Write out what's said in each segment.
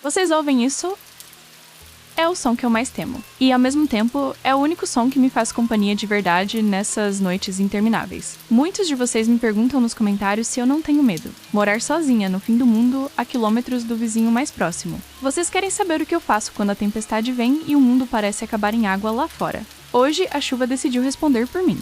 Vocês ouvem isso? É o som que eu mais temo. E, ao mesmo tempo, é o único som que me faz companhia de verdade nessas noites intermináveis. Muitos de vocês me perguntam nos comentários se eu não tenho medo. Morar sozinha no fim do mundo, a quilômetros do vizinho mais próximo. Vocês querem saber o que eu faço quando a tempestade vem e o mundo parece acabar em água lá fora. Hoje, a chuva decidiu responder por mim.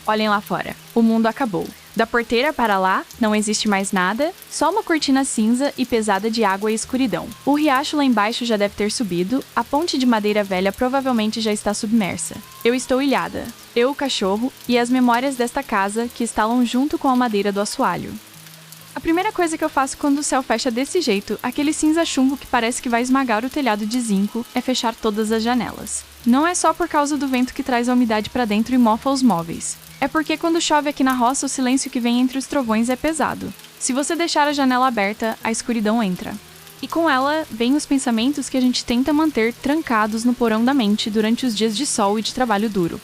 Olhem lá fora. O mundo acabou. Da porteira para lá, não existe mais nada, só uma cortina cinza e pesada de água e escuridão. O riacho lá embaixo já deve ter subido, a ponte de madeira velha provavelmente já está submersa. Eu estou ilhada. Eu, o cachorro, e as memórias desta casa que estalam junto com a madeira do assoalho. A primeira coisa que eu faço quando o céu fecha desse jeito, aquele cinza chumbo que parece que vai esmagar o telhado de zinco, é fechar todas as janelas. Não é só por causa do vento que traz a umidade para dentro e mofa os móveis. É porque quando chove aqui na roça, o silêncio que vem entre os trovões é pesado. Se você deixar a janela aberta, a escuridão entra. E com ela, vêm os pensamentos que a gente tenta manter trancados no porão da mente durante os dias de sol e de trabalho duro.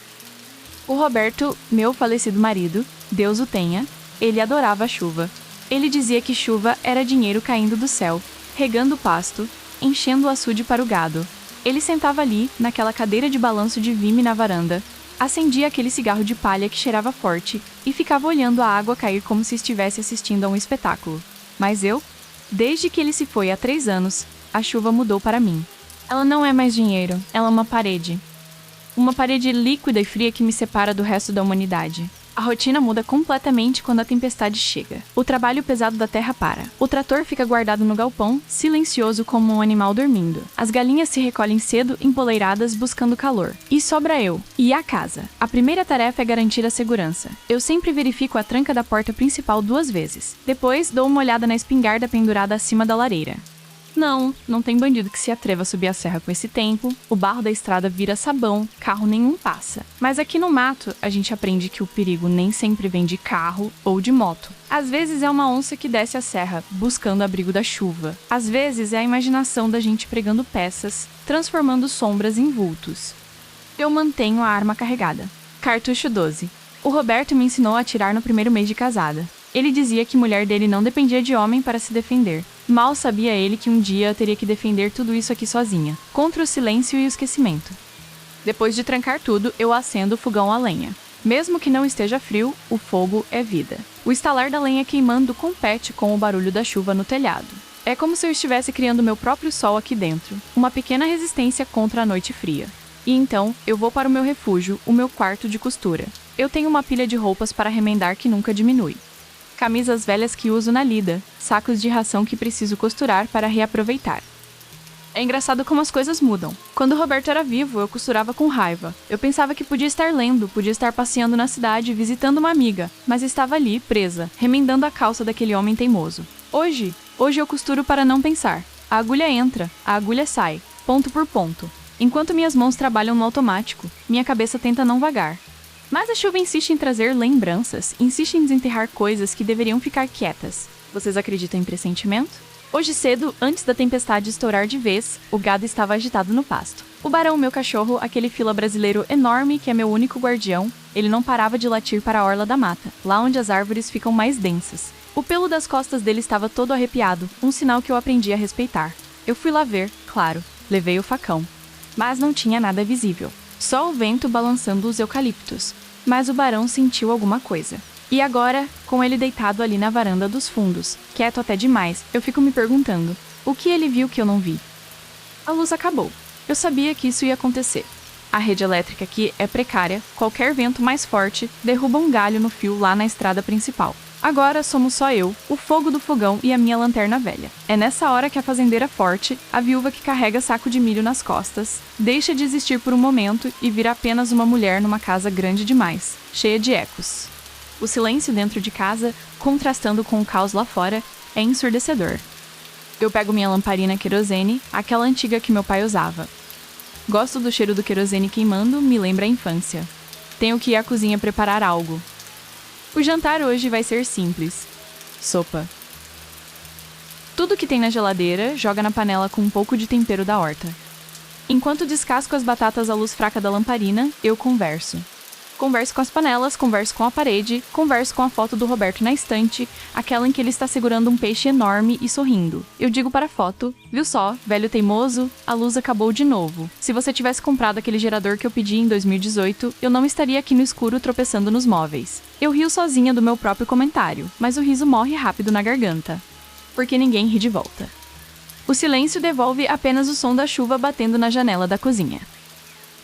O Roberto, meu falecido marido, Deus o tenha, ele adorava a chuva. Ele dizia que chuva era dinheiro caindo do céu, regando o pasto, enchendo o açude para o gado. Ele sentava ali, naquela cadeira de balanço de vime na varanda, acendia aquele cigarro de palha que cheirava forte e ficava olhando a água cair como se estivesse assistindo a um espetáculo. Mas eu, desde que ele se foi há 3 anos, a chuva mudou para mim. Ela não é mais dinheiro, ela é uma parede. Uma parede líquida e fria que me separa do resto da humanidade. A rotina muda completamente quando a tempestade chega. O trabalho pesado da terra para. O trator fica guardado no galpão, silencioso como um animal dormindo. As galinhas se recolhem cedo, empoleiradas, buscando calor. E sobra eu. E a casa. A primeira tarefa é garantir a segurança. Eu sempre verifico a tranca da porta principal 2 vezes. Depois, dou uma olhada na espingarda pendurada acima da lareira. Não tem bandido que se atreva a subir a serra com esse tempo, o barro da estrada vira sabão, carro nenhum passa. Mas aqui no mato, a gente aprende que o perigo nem sempre vem de carro ou de moto. Às vezes é uma onça que desce a serra, buscando abrigo da chuva. Às vezes é a imaginação da gente pregando peças, transformando sombras em vultos. Eu mantenho a arma carregada. Cartucho 12. O Roberto me ensinou a atirar no primeiro mês de casada. Ele dizia que mulher dele não dependia de homem para se defender. Mal sabia ele que um dia eu teria que defender tudo isso aqui sozinha, contra o silêncio e o esquecimento. Depois de trancar tudo, eu acendo o fogão a lenha. Mesmo que não esteja frio, o fogo é vida. O estalar da lenha queimando compete com o barulho da chuva no telhado. É como se eu estivesse criando meu próprio sol aqui dentro, uma pequena resistência contra a noite fria. E então, eu vou para o meu refúgio, o meu quarto de costura. Eu tenho uma pilha de roupas para remendar que nunca diminui. Camisas velhas que uso na lida, sacos de ração que preciso costurar para reaproveitar. É engraçado como as coisas mudam. Quando o Roberto era vivo, eu costurava com raiva. Eu pensava que podia estar lendo, podia estar passeando na cidade, visitando uma amiga, mas estava ali, presa, remendando a calça daquele homem teimoso. Hoje eu costuro para não pensar. A agulha entra, a agulha sai, ponto por ponto. Enquanto minhas mãos trabalham no automático, minha cabeça tenta não vagar. Mas a chuva insiste em trazer lembranças, insiste em desenterrar coisas que deveriam ficar quietas. Vocês acreditam em pressentimento? Hoje cedo, antes da tempestade estourar de vez, o gado estava agitado no pasto. O Barão, meu cachorro, aquele fila brasileiro enorme que é meu único guardião, ele não parava de latir para a orla da mata, lá onde as árvores ficam mais densas. O pelo das costas dele estava todo arrepiado, um sinal que eu aprendi a respeitar. Eu fui lá ver, claro, levei o facão. Mas não tinha nada visível. Só o vento balançando os eucaliptos. Mas o barão sentiu alguma coisa. E agora, com ele deitado ali na varanda dos fundos, quieto até demais, eu fico me perguntando, o que ele viu que eu não vi? A luz acabou. Eu sabia que isso ia acontecer. A rede elétrica aqui é precária, qualquer vento mais forte derruba um galho no fio lá na estrada principal. Agora somos só eu, o fogo do fogão e a minha lanterna velha. É nessa hora que a fazendeira forte, a viúva que carrega saco de milho nas costas, deixa de existir por um momento e vira apenas uma mulher numa casa grande demais, cheia de ecos. O silêncio dentro de casa, contrastando com o caos lá fora, é ensurdecedor. Eu pego minha lamparina querosene, aquela antiga que meu pai usava. Gosto do cheiro do querosene queimando, me lembra a infância. Tenho que ir à cozinha preparar algo. O jantar hoje vai ser simples. Sopa. Tudo que tem na geladeira, joga na panela com um pouco de tempero da horta. Enquanto descasco as batatas à luz fraca da lamparina, eu converso. Converso com as panelas, converso com a parede, converso com a foto do Roberto na estante, aquela em que ele está segurando um peixe enorme e sorrindo. Eu digo para a foto: viu só, velho teimoso, a luz acabou de novo. Se você tivesse comprado aquele gerador que eu pedi em 2018, eu não estaria aqui no escuro tropeçando nos móveis. Eu rio sozinha do meu próprio comentário, mas o riso morre rápido na garganta, porque ninguém ri de volta. O silêncio devolve apenas o som da chuva batendo na janela da cozinha.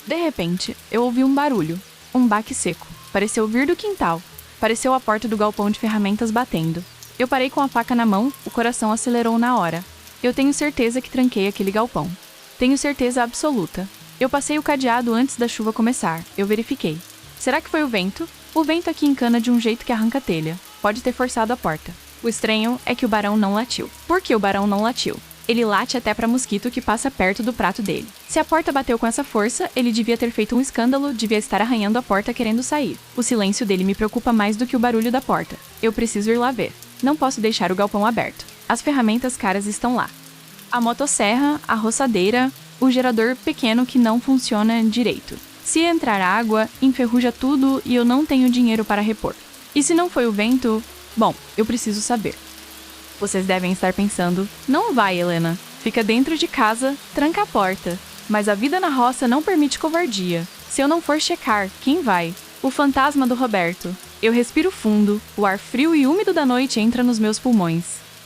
De repente, eu ouvi um barulho. Um baque seco. Pareceu vir do quintal. Pareceu a porta do galpão de ferramentas batendo. Eu parei com a faca na mão, o coração acelerou na hora. Eu tenho certeza que tranquei aquele galpão. Tenho certeza absoluta. Eu passei o cadeado antes da chuva começar. Eu verifiquei. Será que foi o vento? O vento aqui encana de um jeito que arranca a telha. Pode ter forçado a porta. O estranho é que o barão não latiu. Por que o barão não latiu? Ele late até para mosquito que passa perto do prato dele. Se a porta bateu com essa força, ele devia ter feito um escândalo, devia estar arranhando a porta querendo sair. O silêncio dele me preocupa mais do que o barulho da porta. Eu preciso ir lá ver. Não posso deixar o galpão aberto. As ferramentas caras estão lá. A motosserra, a roçadeira, o gerador pequeno que não funciona direito. Se entrar água, enferruja tudo e eu não tenho dinheiro para repor. E se não foi o vento? Bom, eu preciso saber. Vocês devem estar pensando: não vai, Helena. Fica dentro de casa, tranca a porta. Mas a vida na roça não permite covardia. Se eu não for checar, quem vai? O fantasma do Roberto. Eu respiro fundo, o ar frio e úmido da noite entra nos meus pulmões.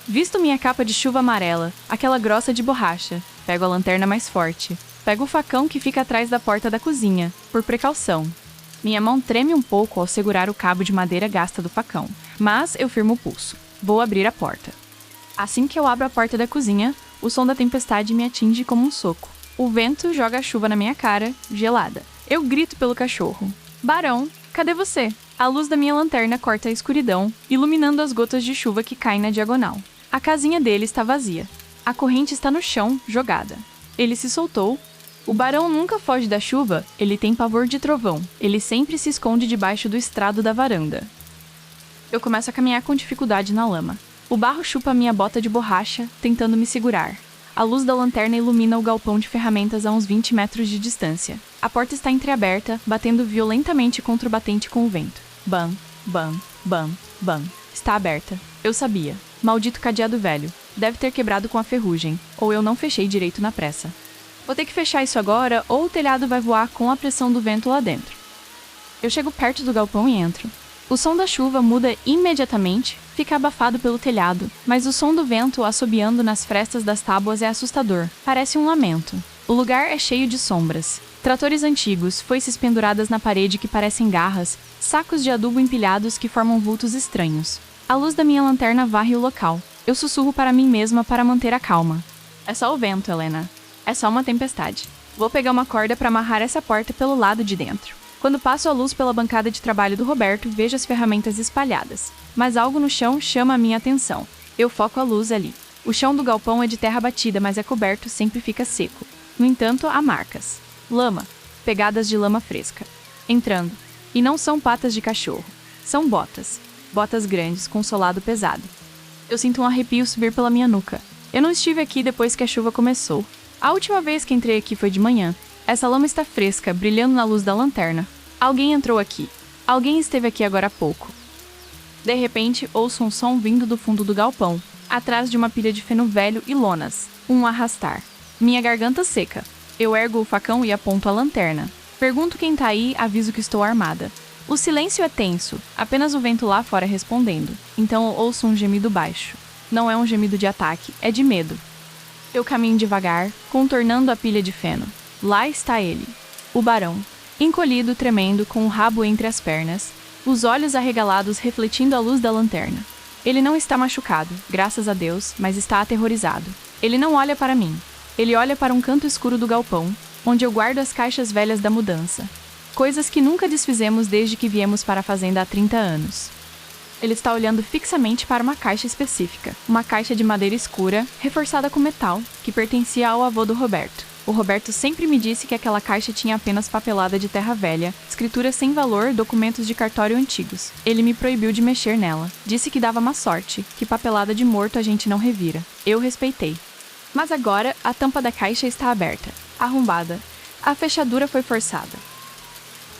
Visto minha capa de chuva amarela, aquela grossa de borracha. Pego a lanterna mais forte. Pego o facão que fica atrás da porta da cozinha, por precaução. Minha mão treme um pouco ao segurar o cabo de madeira gasta do facão, mas eu firmo o pulso. Vou abrir a porta. Assim que eu abro a porta da cozinha, o som da tempestade me atinge como um soco. O vento joga a chuva na minha cara, gelada. Eu grito pelo cachorro: Barão, cadê você? A luz da minha lanterna corta a escuridão, iluminando as gotas de chuva que caem na diagonal. A casinha dele está vazia. A corrente está no chão, jogada. Ele se soltou. O barão nunca foge da chuva, ele tem pavor de trovão. Ele sempre se esconde debaixo do estrado da varanda. Eu começo a caminhar com dificuldade na lama. O barro chupa minha bota de borracha, tentando me segurar. A luz da lanterna ilumina o galpão de ferramentas a uns 20 metros de distância. A porta está entreaberta, batendo violentamente contra o batente com o vento. Bam, bam, bam, bam. Está aberta. Eu sabia. Maldito cadeado velho. Deve ter quebrado com a ferrugem, ou eu não fechei direito na pressa. Vou ter que fechar isso agora, ou o telhado vai voar com a pressão do vento lá dentro. Eu chego perto do galpão e entro. O som da chuva muda imediatamente, fica abafado pelo telhado, mas o som do vento assobiando nas frestas das tábuas é assustador. Parece um lamento. O lugar é cheio de sombras. Tratores antigos, foices penduradas na parede que parecem garras, sacos de adubo empilhados que formam vultos estranhos. A luz da minha lanterna varre o local. Eu sussurro para mim mesma para manter a calma. É só o vento, Helena. É só uma tempestade. Vou pegar uma corda para amarrar essa porta pelo lado de dentro. Quando passo a luz pela bancada de trabalho do Roberto, vejo as ferramentas espalhadas. Mas algo no chão chama a minha atenção. Eu foco a luz ali. O chão do galpão é de terra batida, mas é coberto, sempre fica seco. No entanto, há marcas. Lama. Pegadas de lama fresca. Entrando. E não são patas de cachorro. São botas. Botas grandes, com solado pesado. Eu sinto um arrepio subir pela minha nuca. Eu não estive aqui depois que a chuva começou. A última vez que entrei aqui foi de manhã. Essa lama está fresca, brilhando na luz da lanterna. Alguém entrou aqui. Alguém esteve aqui agora há pouco. De repente, ouço um som vindo do fundo do galpão, atrás de uma pilha de feno velho e lonas. Um arrastar. Minha garganta seca. Eu ergo o facão e aponto a lanterna. Pergunto quem tá aí, aviso que estou armada. O silêncio é tenso, apenas o vento lá fora respondendo. Então eu ouço um gemido baixo. Não é um gemido de ataque, é de medo. Eu caminho devagar, contornando a pilha de feno. Lá está ele, o barão, encolhido, tremendo, com o rabo entre as pernas, os olhos arregalados refletindo a luz da lanterna. Ele não está machucado, graças a Deus, mas está aterrorizado. Ele não olha para mim. Ele olha para um canto escuro do galpão, onde eu guardo as caixas velhas da mudança. Coisas que nunca desfizemos desde que viemos para a fazenda há 30 anos. Ele está olhando fixamente para uma caixa específica, uma caixa de madeira escura, reforçada com metal, que pertencia ao avô do Roberto. O Roberto sempre me disse que aquela caixa tinha apenas papelada de terra velha, escrituras sem valor, documentos de cartório antigos. Ele me proibiu de mexer nela. Disse que dava má sorte, que papelada de morto a gente não revira. Eu respeitei. Mas agora, a tampa da caixa está aberta, arrombada. A fechadura foi forçada.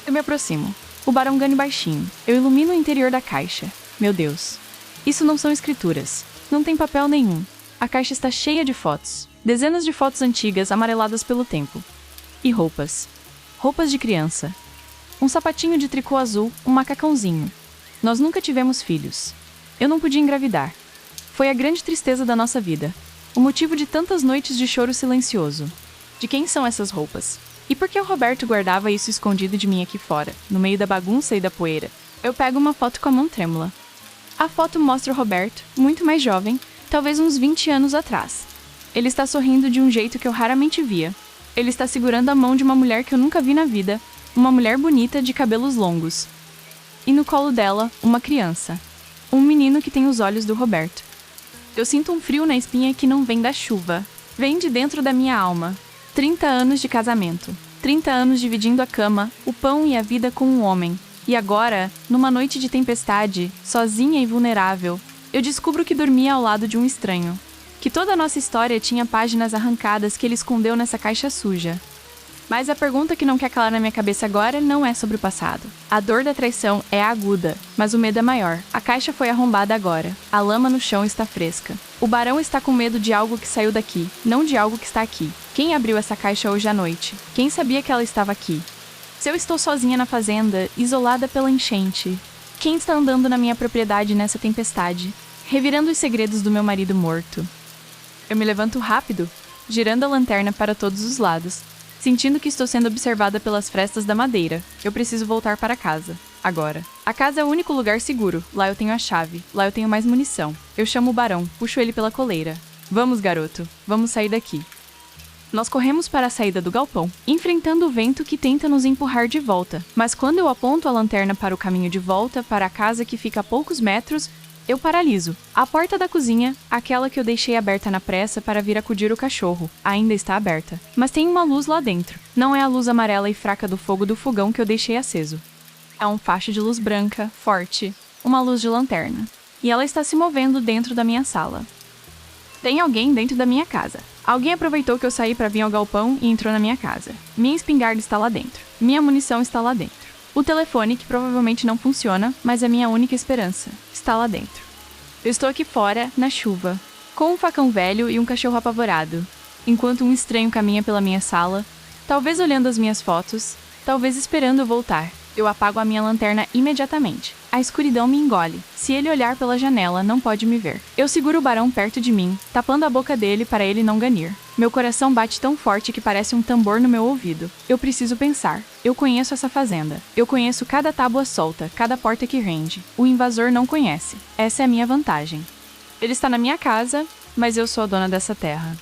Eu me aproximo. O barão gane baixinho. Eu ilumino o interior da caixa. Meu Deus. Isso não são escrituras. Não tem papel nenhum. A caixa está cheia de fotos. Dezenas de fotos antigas amareladas pelo tempo. E roupas. Roupas de criança. Um sapatinho de tricô azul, um macacãozinho. Nós nunca tivemos filhos. Eu não podia engravidar. Foi a grande tristeza da nossa vida. O motivo de tantas noites de choro silencioso. De quem são essas roupas? E por que o Roberto guardava isso escondido de mim aqui fora, no meio da bagunça e da poeira? Eu pego uma foto com a mão trêmula. A foto mostra o Roberto, muito mais jovem, talvez uns 20 anos atrás. Ele está sorrindo de um jeito que eu raramente via. Ele está segurando a mão de uma mulher que eu nunca vi na vida, uma mulher bonita de cabelos longos. E no colo dela, uma criança. Um menino que tem os olhos do Roberto. Eu sinto um frio na espinha que não vem da chuva. Vem de dentro da minha alma. 30 anos de casamento. 30 anos dividindo a cama, o pão e a vida com um homem. E agora, numa noite de tempestade, sozinha e vulnerável, eu descubro que dormia ao lado de um estranho. Que toda a nossa história tinha páginas arrancadas que ele escondeu nessa caixa suja. Mas a pergunta que não quer calar na minha cabeça agora não é sobre o passado. A dor da traição é aguda, mas o medo é maior. A caixa foi arrombada agora. A lama no chão está fresca. O barão está com medo de algo que saiu daqui, não de algo que está aqui. Quem abriu essa caixa hoje à noite? Quem sabia que ela estava aqui? Se eu estou sozinha na fazenda, isolada pela enchente, quem está andando na minha propriedade nessa tempestade, revirando os segredos do meu marido morto? Eu me levanto rápido, girando a lanterna para todos os lados, sentindo que estou sendo observada pelas frestas da madeira. Eu preciso voltar para casa. Agora. A casa é o único lugar seguro. Lá eu tenho a chave. Lá eu tenho mais munição. Eu chamo o barão, puxo ele pela coleira. Vamos, garoto. Vamos sair daqui. Nós corremos para a saída do galpão, enfrentando o vento que tenta nos empurrar de volta. Mas quando eu aponto a lanterna para o caminho de volta, para a casa que fica a poucos metros, eu paraliso. A porta da cozinha, aquela que eu deixei aberta na pressa para vir acudir o cachorro, ainda está aberta. Mas tem uma luz lá dentro. Não é a luz amarela e fraca do fogo do fogão que eu deixei aceso. É um facho de luz branca, forte, uma luz de lanterna. E ela está se movendo dentro da minha sala. Tem alguém dentro da minha casa. Alguém aproveitou que eu saí para vir ao galpão e entrou na minha casa. Minha espingarda está lá dentro. Minha munição está lá dentro. O telefone, que provavelmente não funciona, mas é minha única esperança, está lá dentro. Eu estou aqui fora, na chuva, com um facão velho e um cachorro apavorado, enquanto um estranho caminha pela minha sala, talvez olhando as minhas fotos, talvez esperando eu voltar. Eu apago a minha lanterna imediatamente. A escuridão me engole. Se ele olhar pela janela, não pode me ver. Eu seguro o barão perto de mim, tapando a boca dele para ele não ganir. Meu coração bate tão forte que parece um tambor no meu ouvido. Eu preciso pensar. Eu conheço essa fazenda. Eu conheço cada tábua solta, cada porta que rende. O invasor não conhece. Essa é a minha vantagem. Ele está na minha casa, mas eu sou a dona dessa terra.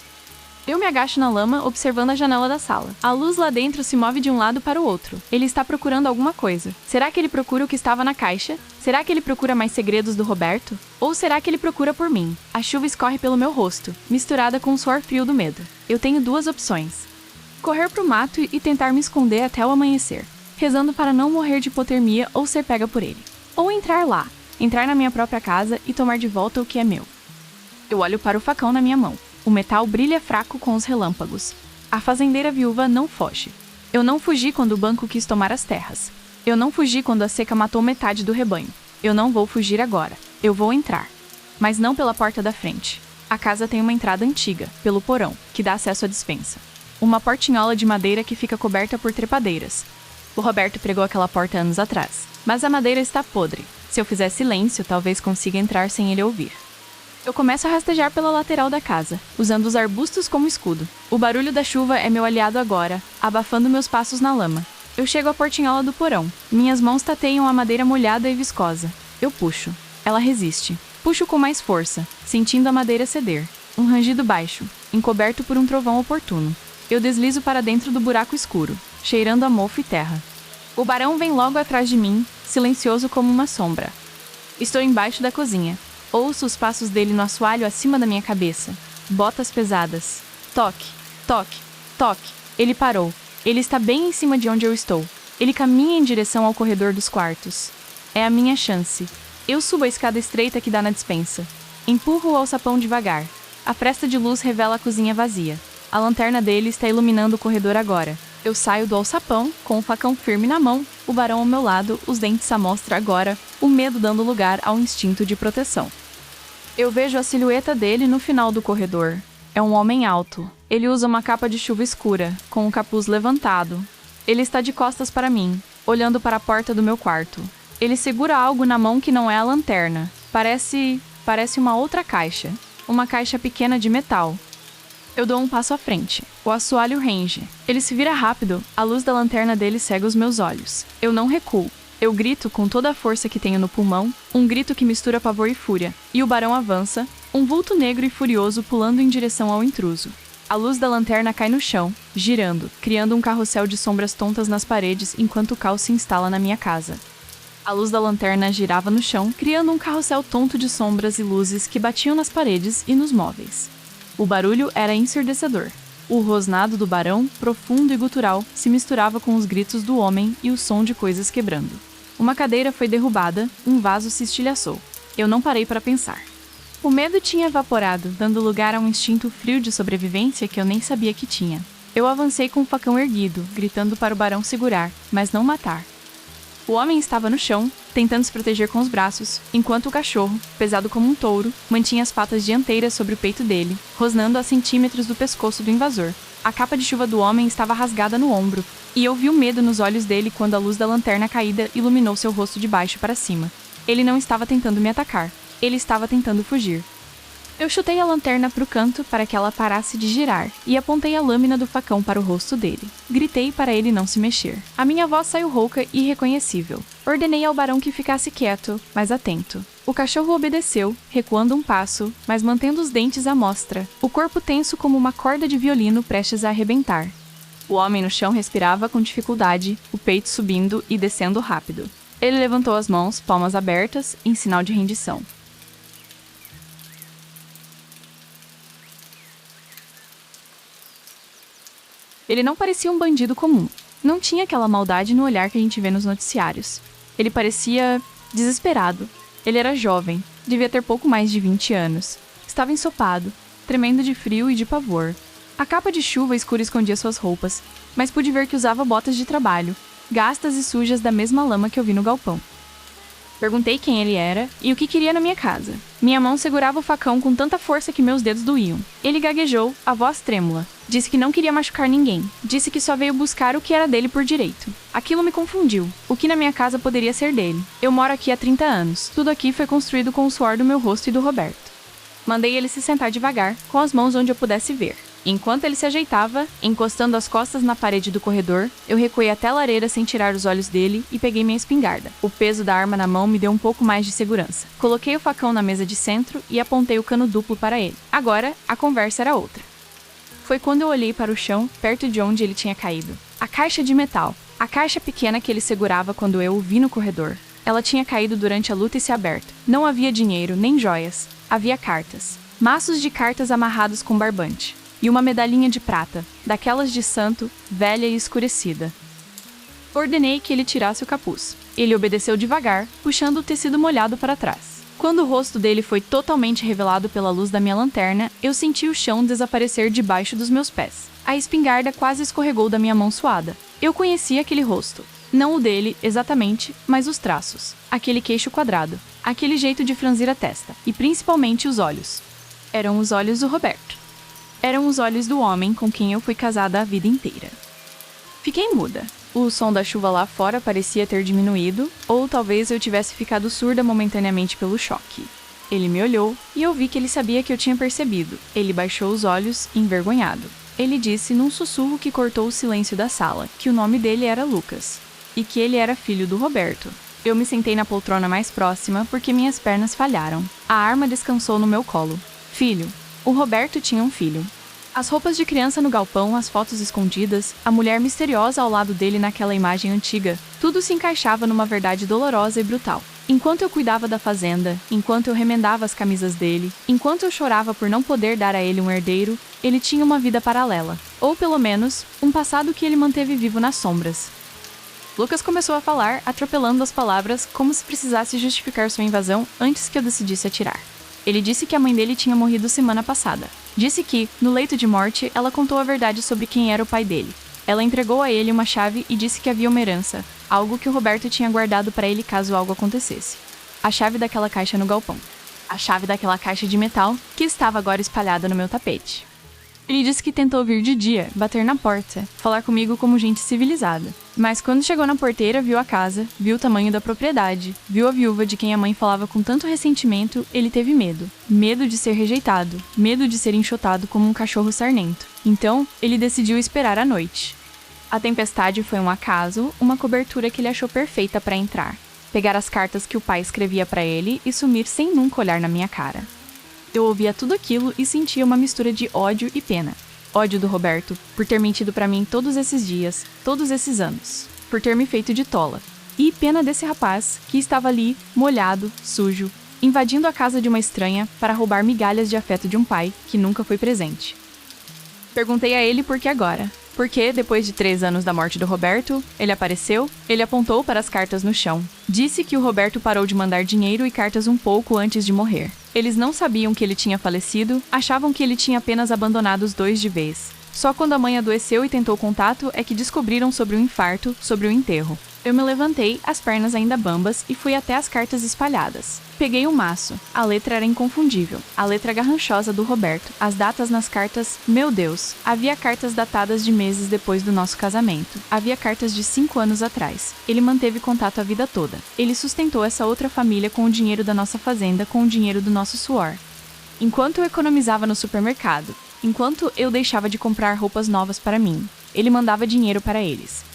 Eu me agacho na lama, observando a janela da sala. A luz lá dentro se move de um lado para o outro. Ele está procurando alguma coisa. Será que ele procura o que estava na caixa? Será que ele procura mais segredos do Roberto? Ou será que ele procura por mim? A chuva escorre pelo meu rosto, misturada com o suor frio do medo. Eu tenho duas opções. Correr para o mato e tentar me esconder até o amanhecer, rezando para não morrer de hipotermia ou ser pega por ele. Ou entrar lá, entrar na minha própria casa e tomar de volta o que é meu. Eu olho para o facão na minha mão. O metal brilha fraco com os relâmpagos. A fazendeira viúva não foge. Eu não fugi quando o banco quis tomar as terras. Eu não fugi quando a seca matou metade do rebanho. Eu não vou fugir agora. Eu vou entrar. Mas não pela porta da frente. A casa tem uma entrada antiga, pelo porão, que dá acesso à despensa. Uma portinhola de madeira que fica coberta por trepadeiras. O Roberto pregou aquela porta anos atrás. Mas a madeira está podre. Se eu fizer silêncio, talvez consiga entrar sem ele ouvir. Eu começo a rastejar pela lateral da casa, usando os arbustos como escudo. O barulho da chuva é meu aliado agora, abafando meus passos na lama. Eu chego à portinhola do porão. Minhas mãos tateiam a madeira molhada e viscosa. Eu puxo. Ela resiste. Puxo com mais força, sentindo a madeira ceder. Um rangido baixo, encoberto por um trovão oportuno. Eu deslizo para dentro do buraco escuro, cheirando a mofo e terra. O barão vem logo atrás de mim, silencioso como uma sombra. Estou embaixo da cozinha. Ouço os passos dele no assoalho acima da minha cabeça. Botas pesadas. Toque, toque, toque. Ele parou. Ele está bem em cima de onde eu estou. Ele caminha em direção ao corredor dos quartos. É a minha chance. Eu subo a escada estreita que dá na despensa. Empurro o alçapão devagar. A fresta de luz revela a cozinha vazia. A lanterna dele está iluminando o corredor agora. Eu saio do alçapão, com o facão firme na mão, o barão ao meu lado, os dentes à mostra agora, o medo dando lugar ao instinto de proteção. Eu vejo a silhueta dele no final do corredor. É um homem alto. Ele usa uma capa de chuva escura, com o capuz levantado. Ele está de costas para mim, olhando para a porta do meu quarto. Ele segura algo na mão que não é a lanterna. Parece uma outra caixa. Uma caixa pequena de metal. Eu dou um passo à frente. O assoalho range. Ele se vira rápido. A luz da lanterna dele cega os meus olhos. Eu não recuo. Eu grito com toda a força que tenho no pulmão, um grito que mistura pavor e fúria. E o barão avança, um vulto negro e furioso pulando em direção ao intruso. A luz da lanterna cai no chão, girando, criando um carrossel de sombras tontas nas paredes enquanto o caos se instala na minha casa. A luz da lanterna girava no chão, criando um carrossel tonto de sombras e luzes que batiam nas paredes e nos móveis. O barulho era ensurdecedor. O rosnado do barão, profundo e gutural, se misturava com os gritos do homem e o som de coisas quebrando. Uma cadeira foi derrubada, um vaso se estilhaçou. Eu não parei para pensar. O medo tinha evaporado, dando lugar a um instinto frio de sobrevivência que eu nem sabia que tinha. Eu avancei com o facão erguido, gritando para o barão segurar, mas não matar. O homem estava no chão, tentando se proteger com os braços, enquanto o cachorro, pesado como um touro, mantinha as patas dianteiras sobre o peito dele, rosnando a centímetros do pescoço do invasor. A capa de chuva do homem estava rasgada no ombro, e eu vi o medo nos olhos dele quando a luz da lanterna caída iluminou seu rosto de baixo para cima. Ele não estava tentando me atacar, ele estava tentando fugir. Eu chutei a lanterna para o canto para que ela parasse de girar e apontei a lâmina do facão para o rosto dele. Gritei para ele não se mexer. A minha voz saiu rouca e irreconhecível. Ordenei ao barão que ficasse quieto, mas atento. O cachorro obedeceu, recuando um passo, mas mantendo os dentes à mostra, o corpo tenso como uma corda de violino prestes a arrebentar. O homem no chão respirava com dificuldade, o peito subindo e descendo rápido. Ele levantou as mãos, palmas abertas, em sinal de rendição. Ele não parecia um bandido comum. Não tinha aquela maldade no olhar que a gente vê nos noticiários. Ele parecia desesperado. Ele era jovem, devia ter pouco mais de 20 anos. Estava ensopado, tremendo de frio e de pavor. A capa de chuva escura escondia suas roupas, mas pude ver que usava botas de trabalho, gastas e sujas da mesma lama que eu vi no galpão. Perguntei quem ele era e o que queria na minha casa. Minha mão segurava o facão com tanta força que meus dedos doíam. Ele gaguejou, a voz trêmula. Disse que não queria machucar ninguém. Disse que só veio buscar o que era dele por direito. Aquilo me confundiu. O que na minha casa poderia ser dele? Eu moro aqui há 30 anos. Tudo aqui foi construído com o suor do meu rosto e do Roberto. Mandei ele se sentar devagar, com as mãos onde eu pudesse ver. Enquanto ele se ajeitava, encostando as costas na parede do corredor, eu recuei até a lareira sem tirar os olhos dele e peguei minha espingarda. O peso da arma na mão me deu um pouco mais de segurança. Coloquei o facão na mesa de centro e apontei o cano duplo para ele. Agora, a conversa era outra. Foi quando eu olhei para o chão, perto de onde ele tinha caído. A caixa de metal. A caixa pequena que ele segurava quando eu o vi no corredor. Ela tinha caído durante a luta e se aberto. Não havia dinheiro, nem joias. Havia cartas. Maços de cartas amarrados com barbante. E uma medalhinha de prata, daquelas de santo, velha e escurecida. Ordenei que ele tirasse o capuz. Ele obedeceu devagar, puxando o tecido molhado para trás. Quando o rosto dele foi totalmente revelado pela luz da minha lanterna, eu senti o chão desaparecer debaixo dos meus pés. A espingarda quase escorregou da minha mão suada. Eu conhecia aquele rosto. Não o dele, exatamente, mas os traços. Aquele queixo quadrado. Aquele jeito de franzir a testa. E principalmente os olhos. Eram os olhos do Roberto. Eram os olhos do homem com quem eu fui casada a vida inteira. Fiquei muda. O som da chuva lá fora parecia ter diminuído, ou talvez eu tivesse ficado surda momentaneamente pelo choque. Ele me olhou e eu vi que ele sabia que eu tinha percebido. Ele baixou os olhos, envergonhado. Ele disse num sussurro que cortou o silêncio da sala, que o nome dele era Lucas, e que ele era filho do Roberto. Eu me sentei na poltrona mais próxima porque minhas pernas falharam. A arma descansou no meu colo. Filho. O Roberto tinha um filho. As roupas de criança no galpão, as fotos escondidas, a mulher misteriosa ao lado dele naquela imagem antiga, tudo se encaixava numa verdade dolorosa e brutal. Enquanto eu cuidava da fazenda, enquanto eu remendava as camisas dele, enquanto eu chorava por não poder dar a ele um herdeiro, ele tinha uma vida paralela. Ou pelo menos, um passado que ele manteve vivo nas sombras. Lucas começou a falar, atropelando as palavras, como se precisasse justificar sua invasão antes que eu decidisse atirar. Ele disse que a mãe dele tinha morrido semana passada. Disse que, no leito de morte, ela contou a verdade sobre quem era o pai dele. Ela entregou a ele uma chave e disse que havia uma herança, algo que o Roberto tinha guardado para ele caso algo acontecesse. A chave daquela caixa no galpão. A chave daquela caixa de metal que estava agora espalhada no meu tapete. Ele disse que tentou vir de dia, bater na porta, falar comigo como gente civilizada. Mas quando chegou na porteira, viu a casa, viu o tamanho da propriedade, viu a viúva de quem a mãe falava com tanto ressentimento, ele teve medo. Medo de ser rejeitado, medo de ser enxotado como um cachorro sarnento. Então, ele decidiu esperar a noite. A tempestade foi um acaso, uma cobertura que ele achou perfeita para entrar. Pegar as cartas que o pai escrevia para ele e sumir sem nunca olhar na minha cara. Eu ouvia tudo aquilo e sentia uma mistura de ódio e pena. Ódio do Roberto, por ter mentido pra mim todos esses dias, todos esses anos. Por ter me feito de tola. E pena desse rapaz, que estava ali, molhado, sujo, invadindo a casa de uma estranha para roubar migalhas de afeto de um pai que nunca foi presente. Perguntei a ele por que agora. Porque, depois de 3 anos da morte do Roberto, ele apareceu, ele apontou para as cartas no chão. Disse que o Roberto parou de mandar dinheiro e cartas um pouco antes de morrer. Eles não sabiam que ele tinha falecido, achavam que ele tinha apenas abandonado os dois de vez. Só quando a mãe adoeceu e tentou contato é que descobriram sobre o infarto, sobre o enterro. Eu me levantei, as pernas ainda bambas, e fui até as cartas espalhadas. Peguei um maço. A letra era inconfundível. A letra garranchosa do Roberto. As datas nas cartas, meu Deus. Havia cartas datadas de meses depois do nosso casamento. Havia cartas de 5 anos atrás. Ele manteve contato a vida toda. Ele sustentou essa outra família com o dinheiro da nossa fazenda, com o dinheiro do nosso suor. Enquanto eu economizava no supermercado, enquanto eu deixava de comprar roupas novas para mim, ele mandava dinheiro para eles.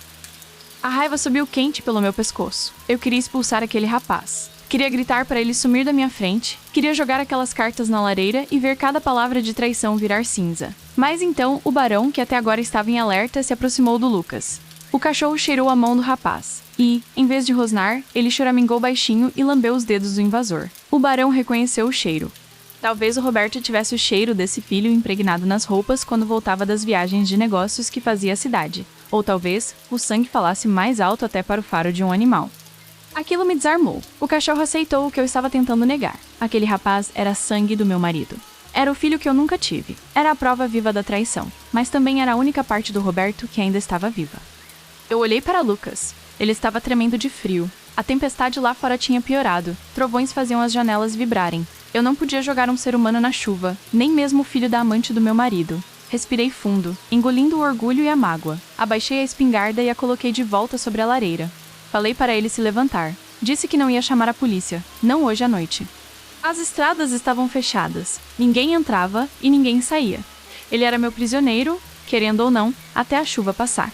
A raiva subiu quente pelo meu pescoço. Eu queria expulsar aquele rapaz. Queria gritar para ele sumir da minha frente. Queria jogar aquelas cartas na lareira e ver cada palavra de traição virar cinza. Mas então, o barão, que até agora estava em alerta, se aproximou do Lucas. O cachorro cheirou a mão do rapaz. E, em vez de rosnar, ele choramingou baixinho e lambeu os dedos do invasor. O barão reconheceu o cheiro. Talvez o Roberto tivesse o cheiro desse filho impregnado nas roupas quando voltava das viagens de negócios que fazia à cidade. Ou talvez o sangue falasse mais alto até para o faro de um animal. Aquilo me desarmou. O cachorro aceitou o que eu estava tentando negar. Aquele rapaz era sangue do meu marido. Era o filho que eu nunca tive. Era a prova viva da traição. Mas também era a única parte do Roberto que ainda estava viva. Eu olhei para Lucas. Ele estava tremendo de frio. A tempestade lá fora tinha piorado. Trovões faziam as janelas vibrarem. Eu não podia jogar um ser humano na chuva, nem mesmo o filho da amante do meu marido. Respirei fundo, engolindo o orgulho e a mágoa. Abaixei a espingarda e a coloquei de volta sobre a lareira. Falei para ele se levantar. Disse que não ia chamar a polícia, não hoje à noite. As estradas estavam fechadas. Ninguém entrava e ninguém saía. Ele era meu prisioneiro, querendo ou não, até a chuva passar.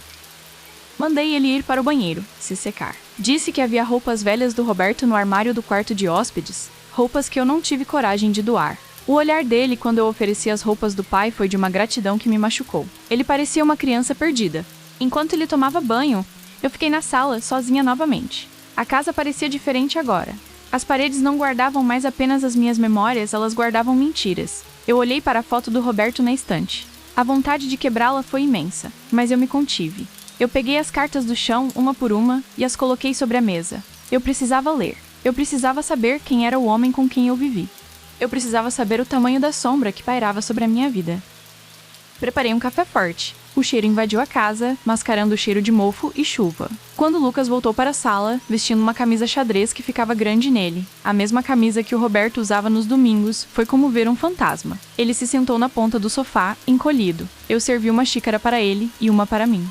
Mandei ele ir para o banheiro, se secar. Disse que havia roupas velhas do Roberto no armário do quarto de hóspedes, roupas que eu não tive coragem de doar. O olhar dele quando eu ofereci as roupas do pai foi de uma gratidão que me machucou. Ele parecia uma criança perdida. Enquanto ele tomava banho, eu fiquei na sala, sozinha novamente. A casa parecia diferente agora. As paredes não guardavam mais apenas as minhas memórias, elas guardavam mentiras. Eu olhei para a foto do Roberto na estante. A vontade de quebrá-la foi imensa, mas eu me contive. Eu peguei as cartas do chão, uma por uma, e as coloquei sobre a mesa. Eu precisava ler. Eu precisava saber quem era o homem com quem eu vivi. Eu precisava saber o tamanho da sombra que pairava sobre a minha vida. Preparei um café forte. O cheiro invadiu a casa, mascarando o cheiro de mofo e chuva. Quando Lucas voltou para a sala, vestindo uma camisa xadrez que ficava grande nele, a mesma camisa que o Roberto usava nos domingos, foi como ver um fantasma. Ele se sentou na ponta do sofá, encolhido. Eu servi uma xícara para ele e uma para mim.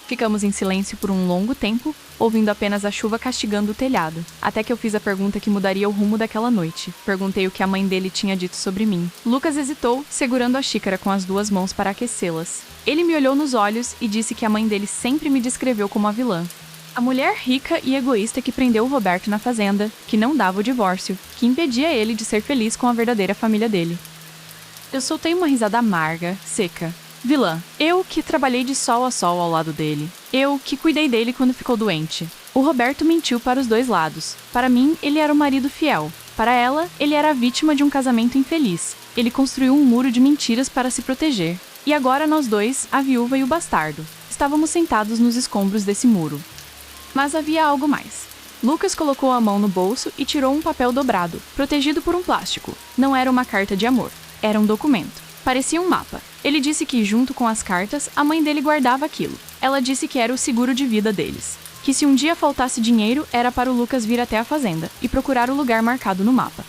Ficamos em silêncio por um longo tempo, ouvindo apenas a chuva castigando o telhado, até que eu fiz a pergunta que mudaria o rumo daquela noite. Perguntei o que a mãe dele tinha dito sobre mim. Lucas hesitou, segurando a xícara com as 2 mãos para aquecê-las. Ele me olhou nos olhos e disse que a mãe dele sempre me descreveu como a vilã. A mulher rica e egoísta que prendeu o Roberto na fazenda, que não dava o divórcio, que impedia ele de ser feliz com a verdadeira família dele. Eu soltei uma risada amarga, seca. Vilã. Eu que trabalhei de sol a sol ao lado dele. Eu que cuidei dele quando ficou doente. O Roberto mentiu para os 2 lados. Para mim, ele era o marido fiel. Para ela, ele era a vítima de um casamento infeliz. Ele construiu um muro de mentiras para se proteger. E agora nós dois, a viúva e o bastardo, estávamos sentados nos escombros desse muro. Mas havia algo mais. Lucas colocou a mão no bolso e tirou um papel dobrado, protegido por um plástico. Não era uma carta de amor. Era um documento. Parecia um mapa. Ele disse que, junto com as cartas, a mãe dele guardava aquilo. Ela disse que era o seguro de vida deles. Que se um dia faltasse dinheiro, era para o Lucas vir até a fazenda e procurar o lugar marcado no mapa.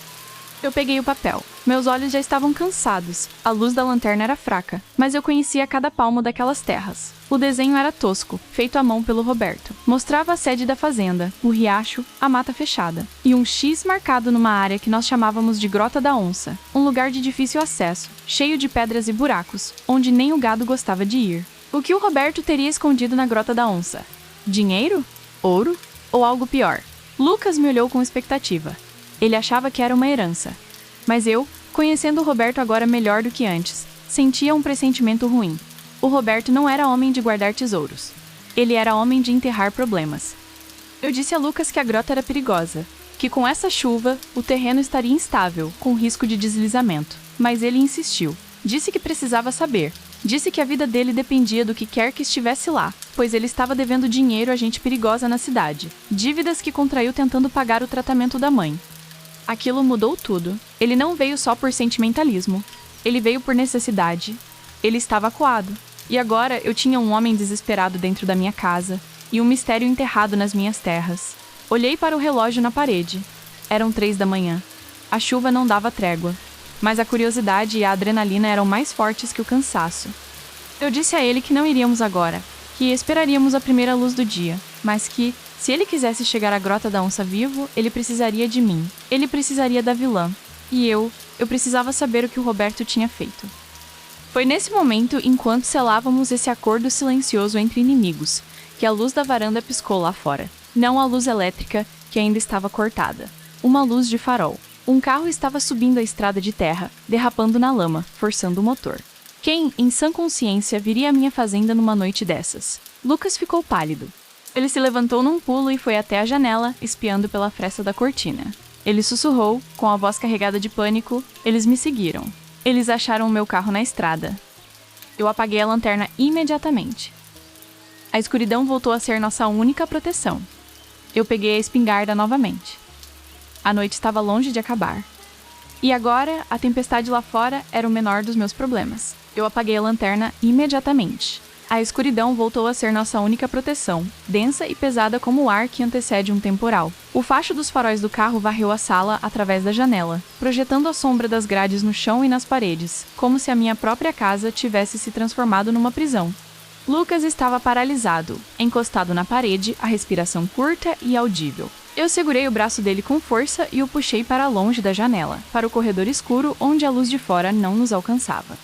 Eu peguei o papel. Meus olhos já estavam cansados. A luz da lanterna era fraca, mas eu conhecia cada palmo daquelas terras. O desenho era tosco, feito à mão pelo Roberto. Mostrava a sede da fazenda, o riacho, a mata fechada. E um X marcado numa área que nós chamávamos de Grota da Onça. Um lugar de difícil acesso, cheio de pedras e buracos, onde nem o gado gostava de ir. O que o Roberto teria escondido na Grota da Onça? Dinheiro? Ouro? Ou algo pior? Lucas me olhou com expectativa. Ele achava que era uma herança. Mas eu, conhecendo o Roberto agora melhor do que antes, sentia um pressentimento ruim. O Roberto não era homem de guardar tesouros. Ele era homem de enterrar problemas. Eu disse a Lucas que a grota era perigosa, que com essa chuva o terreno estaria instável, com risco de deslizamento. Mas ele insistiu. Disse que precisava saber. Disse que a vida dele dependia do que quer que estivesse lá, pois ele estava devendo dinheiro a gente perigosa na cidade. Dívidas que contraiu tentando pagar o tratamento da mãe. Aquilo mudou tudo. Ele não veio só por sentimentalismo. Ele veio por necessidade. Ele estava acuado. E agora eu tinha um homem desesperado dentro da minha casa e um mistério enterrado nas minhas terras. Olhei para o relógio na parede. Eram 3 da manhã. A chuva não dava trégua, mas a curiosidade e a adrenalina eram mais fortes que o cansaço. Eu disse a ele que não iríamos agora, que esperaríamos a primeira luz do dia, mas que, se ele quisesse chegar à Grota da Onça vivo, ele precisaria de mim. Ele precisaria da vilã. E eu precisava saber o que o Roberto tinha feito. Foi nesse momento, enquanto selávamos esse acordo silencioso entre inimigos, que a luz da varanda piscou lá fora. Não a luz elétrica, que ainda estava cortada. Uma luz de farol. Um carro estava subindo a estrada de terra, derrapando na lama, forçando o motor. Quem, em sã consciência, viria à minha fazenda numa noite dessas? Lucas ficou pálido. Ele se levantou num pulo e foi até a janela, espiando pela fresta da cortina. Ele sussurrou, com a voz carregada de pânico: "Eles me seguiram. Eles acharam o meu carro na estrada." Eu apaguei a lanterna imediatamente. A escuridão voltou a ser nossa única proteção. Eu peguei a espingarda novamente. A noite estava longe de acabar. E agora, a tempestade lá fora era o menor dos meus problemas. Eu apaguei a lanterna imediatamente. A escuridão voltou a ser nossa única proteção, densa e pesada como o ar que antecede um temporal. O facho dos faróis do carro varreu a sala através da janela, projetando a sombra das grades no chão e nas paredes, como se a minha própria casa tivesse se transformado numa prisão. Lucas estava paralisado, encostado na parede, a respiração curta e audível. Eu segurei o braço dele com força e o puxei para longe da janela, para o corredor escuro onde a luz de fora não nos alcançava.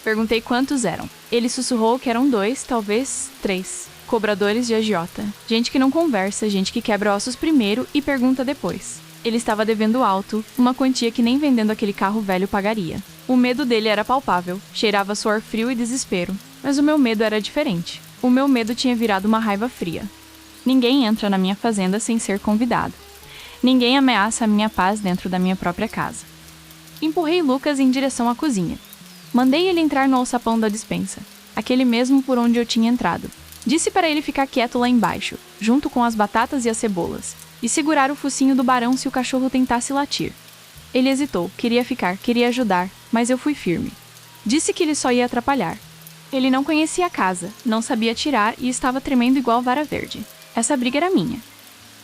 Perguntei quantos eram. Ele sussurrou que eram 2, talvez 3. Cobradores de agiota. Gente que não conversa, gente que quebra ossos primeiro e pergunta depois. Ele estava devendo alto, uma quantia que nem vendendo aquele carro velho pagaria. O medo dele era palpável, cheirava suor frio e desespero. Mas o meu medo era diferente. O meu medo tinha virado uma raiva fria. Ninguém entra na minha fazenda sem ser convidado. Ninguém ameaça a minha paz dentro da minha própria casa. Empurrei Lucas em direção à cozinha. Mandei ele entrar no alçapão da despensa, aquele mesmo por onde eu tinha entrado. Disse para ele ficar quieto lá embaixo, junto com as batatas e as cebolas, e segurar o focinho do barão se o cachorro tentasse latir. Ele hesitou, queria ficar, queria ajudar, mas eu fui firme. Disse que ele só ia atrapalhar. Ele não conhecia a casa, não sabia atirar e estava tremendo igual vara verde. Essa briga era minha.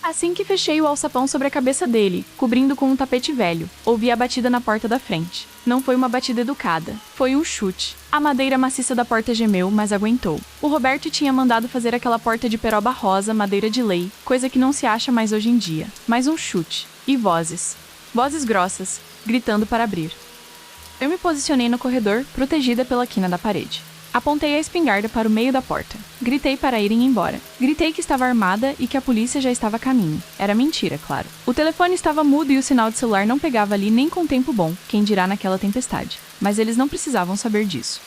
Assim que fechei o alçapão sobre a cabeça dele, cobrindo com um tapete velho, ouvi a batida na porta da frente. Não foi uma batida educada, foi um chute. A madeira maciça da porta gemeu, mas aguentou. O Roberto tinha mandado fazer aquela porta de peroba rosa, madeira de lei, coisa que não se acha mais hoje em dia. Mais um chute. E vozes. Vozes grossas, gritando para abrir. Eu me posicionei no corredor, protegida pela quina da parede. Apontei a espingarda para o meio da porta. Gritei para irem embora. Gritei que estava armada e que a polícia já estava a caminho. Era mentira, claro. O telefone estava mudo e o sinal de celular não pegava ali nem com tempo bom, quem dirá naquela tempestade. Mas eles não precisavam saber disso.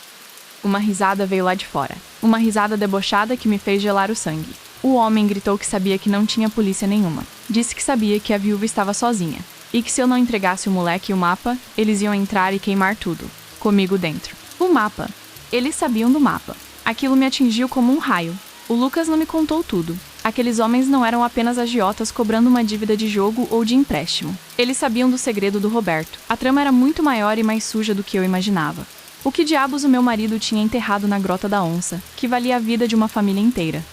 Uma risada veio lá de fora. Uma risada debochada que me fez gelar o sangue. O homem gritou que sabia que não tinha polícia nenhuma. Disse que sabia que a viúva estava sozinha. E que se eu não entregasse o moleque e o mapa, eles iam entrar e queimar tudo. Comigo dentro. O mapa. Eles sabiam do mapa. Aquilo me atingiu como um raio. O Lucas não me contou tudo. Aqueles homens não eram apenas agiotas cobrando uma dívida de jogo ou de empréstimo. Eles sabiam do segredo do Roberto. A trama era muito maior e mais suja do que eu imaginava. O que diabos o meu marido tinha enterrado na Grota da Onça, que valia a vida de uma família inteira?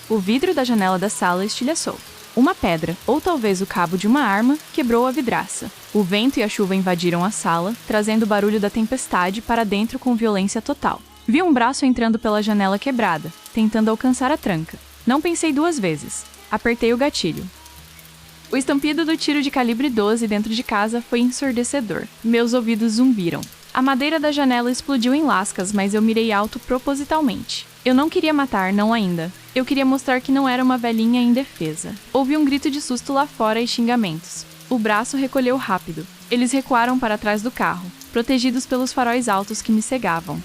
O vidro da janela da sala estilhaçou. Uma pedra, ou talvez o cabo de uma arma, quebrou a vidraça. O vento e a chuva invadiram a sala, trazendo o barulho da tempestade para dentro com violência total. Vi um braço entrando pela janela quebrada, tentando alcançar a tranca. Não pensei duas vezes. Apertei o gatilho. O estampido do tiro de calibre 12 dentro de casa foi ensurdecedor. Meus ouvidos zumbiram. A madeira da janela explodiu em lascas, mas eu mirei alto propositalmente. Eu não queria matar, não ainda. Eu queria mostrar que não era uma velhinha indefesa. Houve um grito de susto lá fora e xingamentos. O braço recolheu rápido. Eles recuaram para trás do carro, protegidos pelos faróis altos que me cegavam.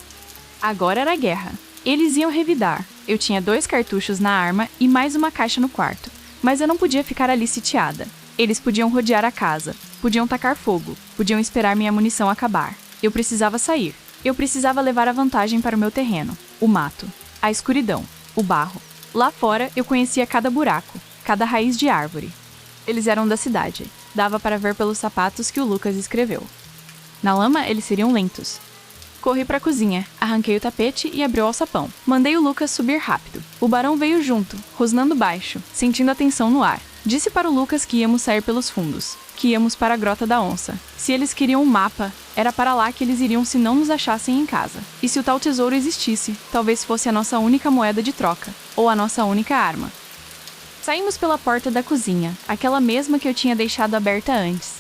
Agora era guerra. Eles iam revidar. Eu tinha 2 cartuchos na arma e mais uma caixa no quarto. Mas eu não podia ficar ali sitiada. Eles podiam rodear a casa, podiam tacar fogo, podiam esperar minha munição acabar. Eu precisava sair. Eu precisava levar a vantagem para o meu terreno. O mato, a escuridão, o barro. Lá fora eu conhecia cada buraco, cada raiz de árvore. Eles eram da cidade. Dava para ver pelos sapatos que o Lucas escreveu. Na lama eles seriam lentos. Corri para a cozinha, arranquei o tapete e abri o alçapão. Mandei o Lucas subir rápido. O barão veio junto, rosnando baixo, sentindo a tensão no ar. Disse para o Lucas que íamos sair pelos fundos, que íamos para a Grota da Onça. Se eles queriam um mapa, era para lá que eles iriam se não nos achassem em casa. E se o tal tesouro existisse, talvez fosse a nossa única moeda de troca, ou a nossa única arma. Saímos pela porta da cozinha, aquela mesma que eu tinha deixado aberta antes.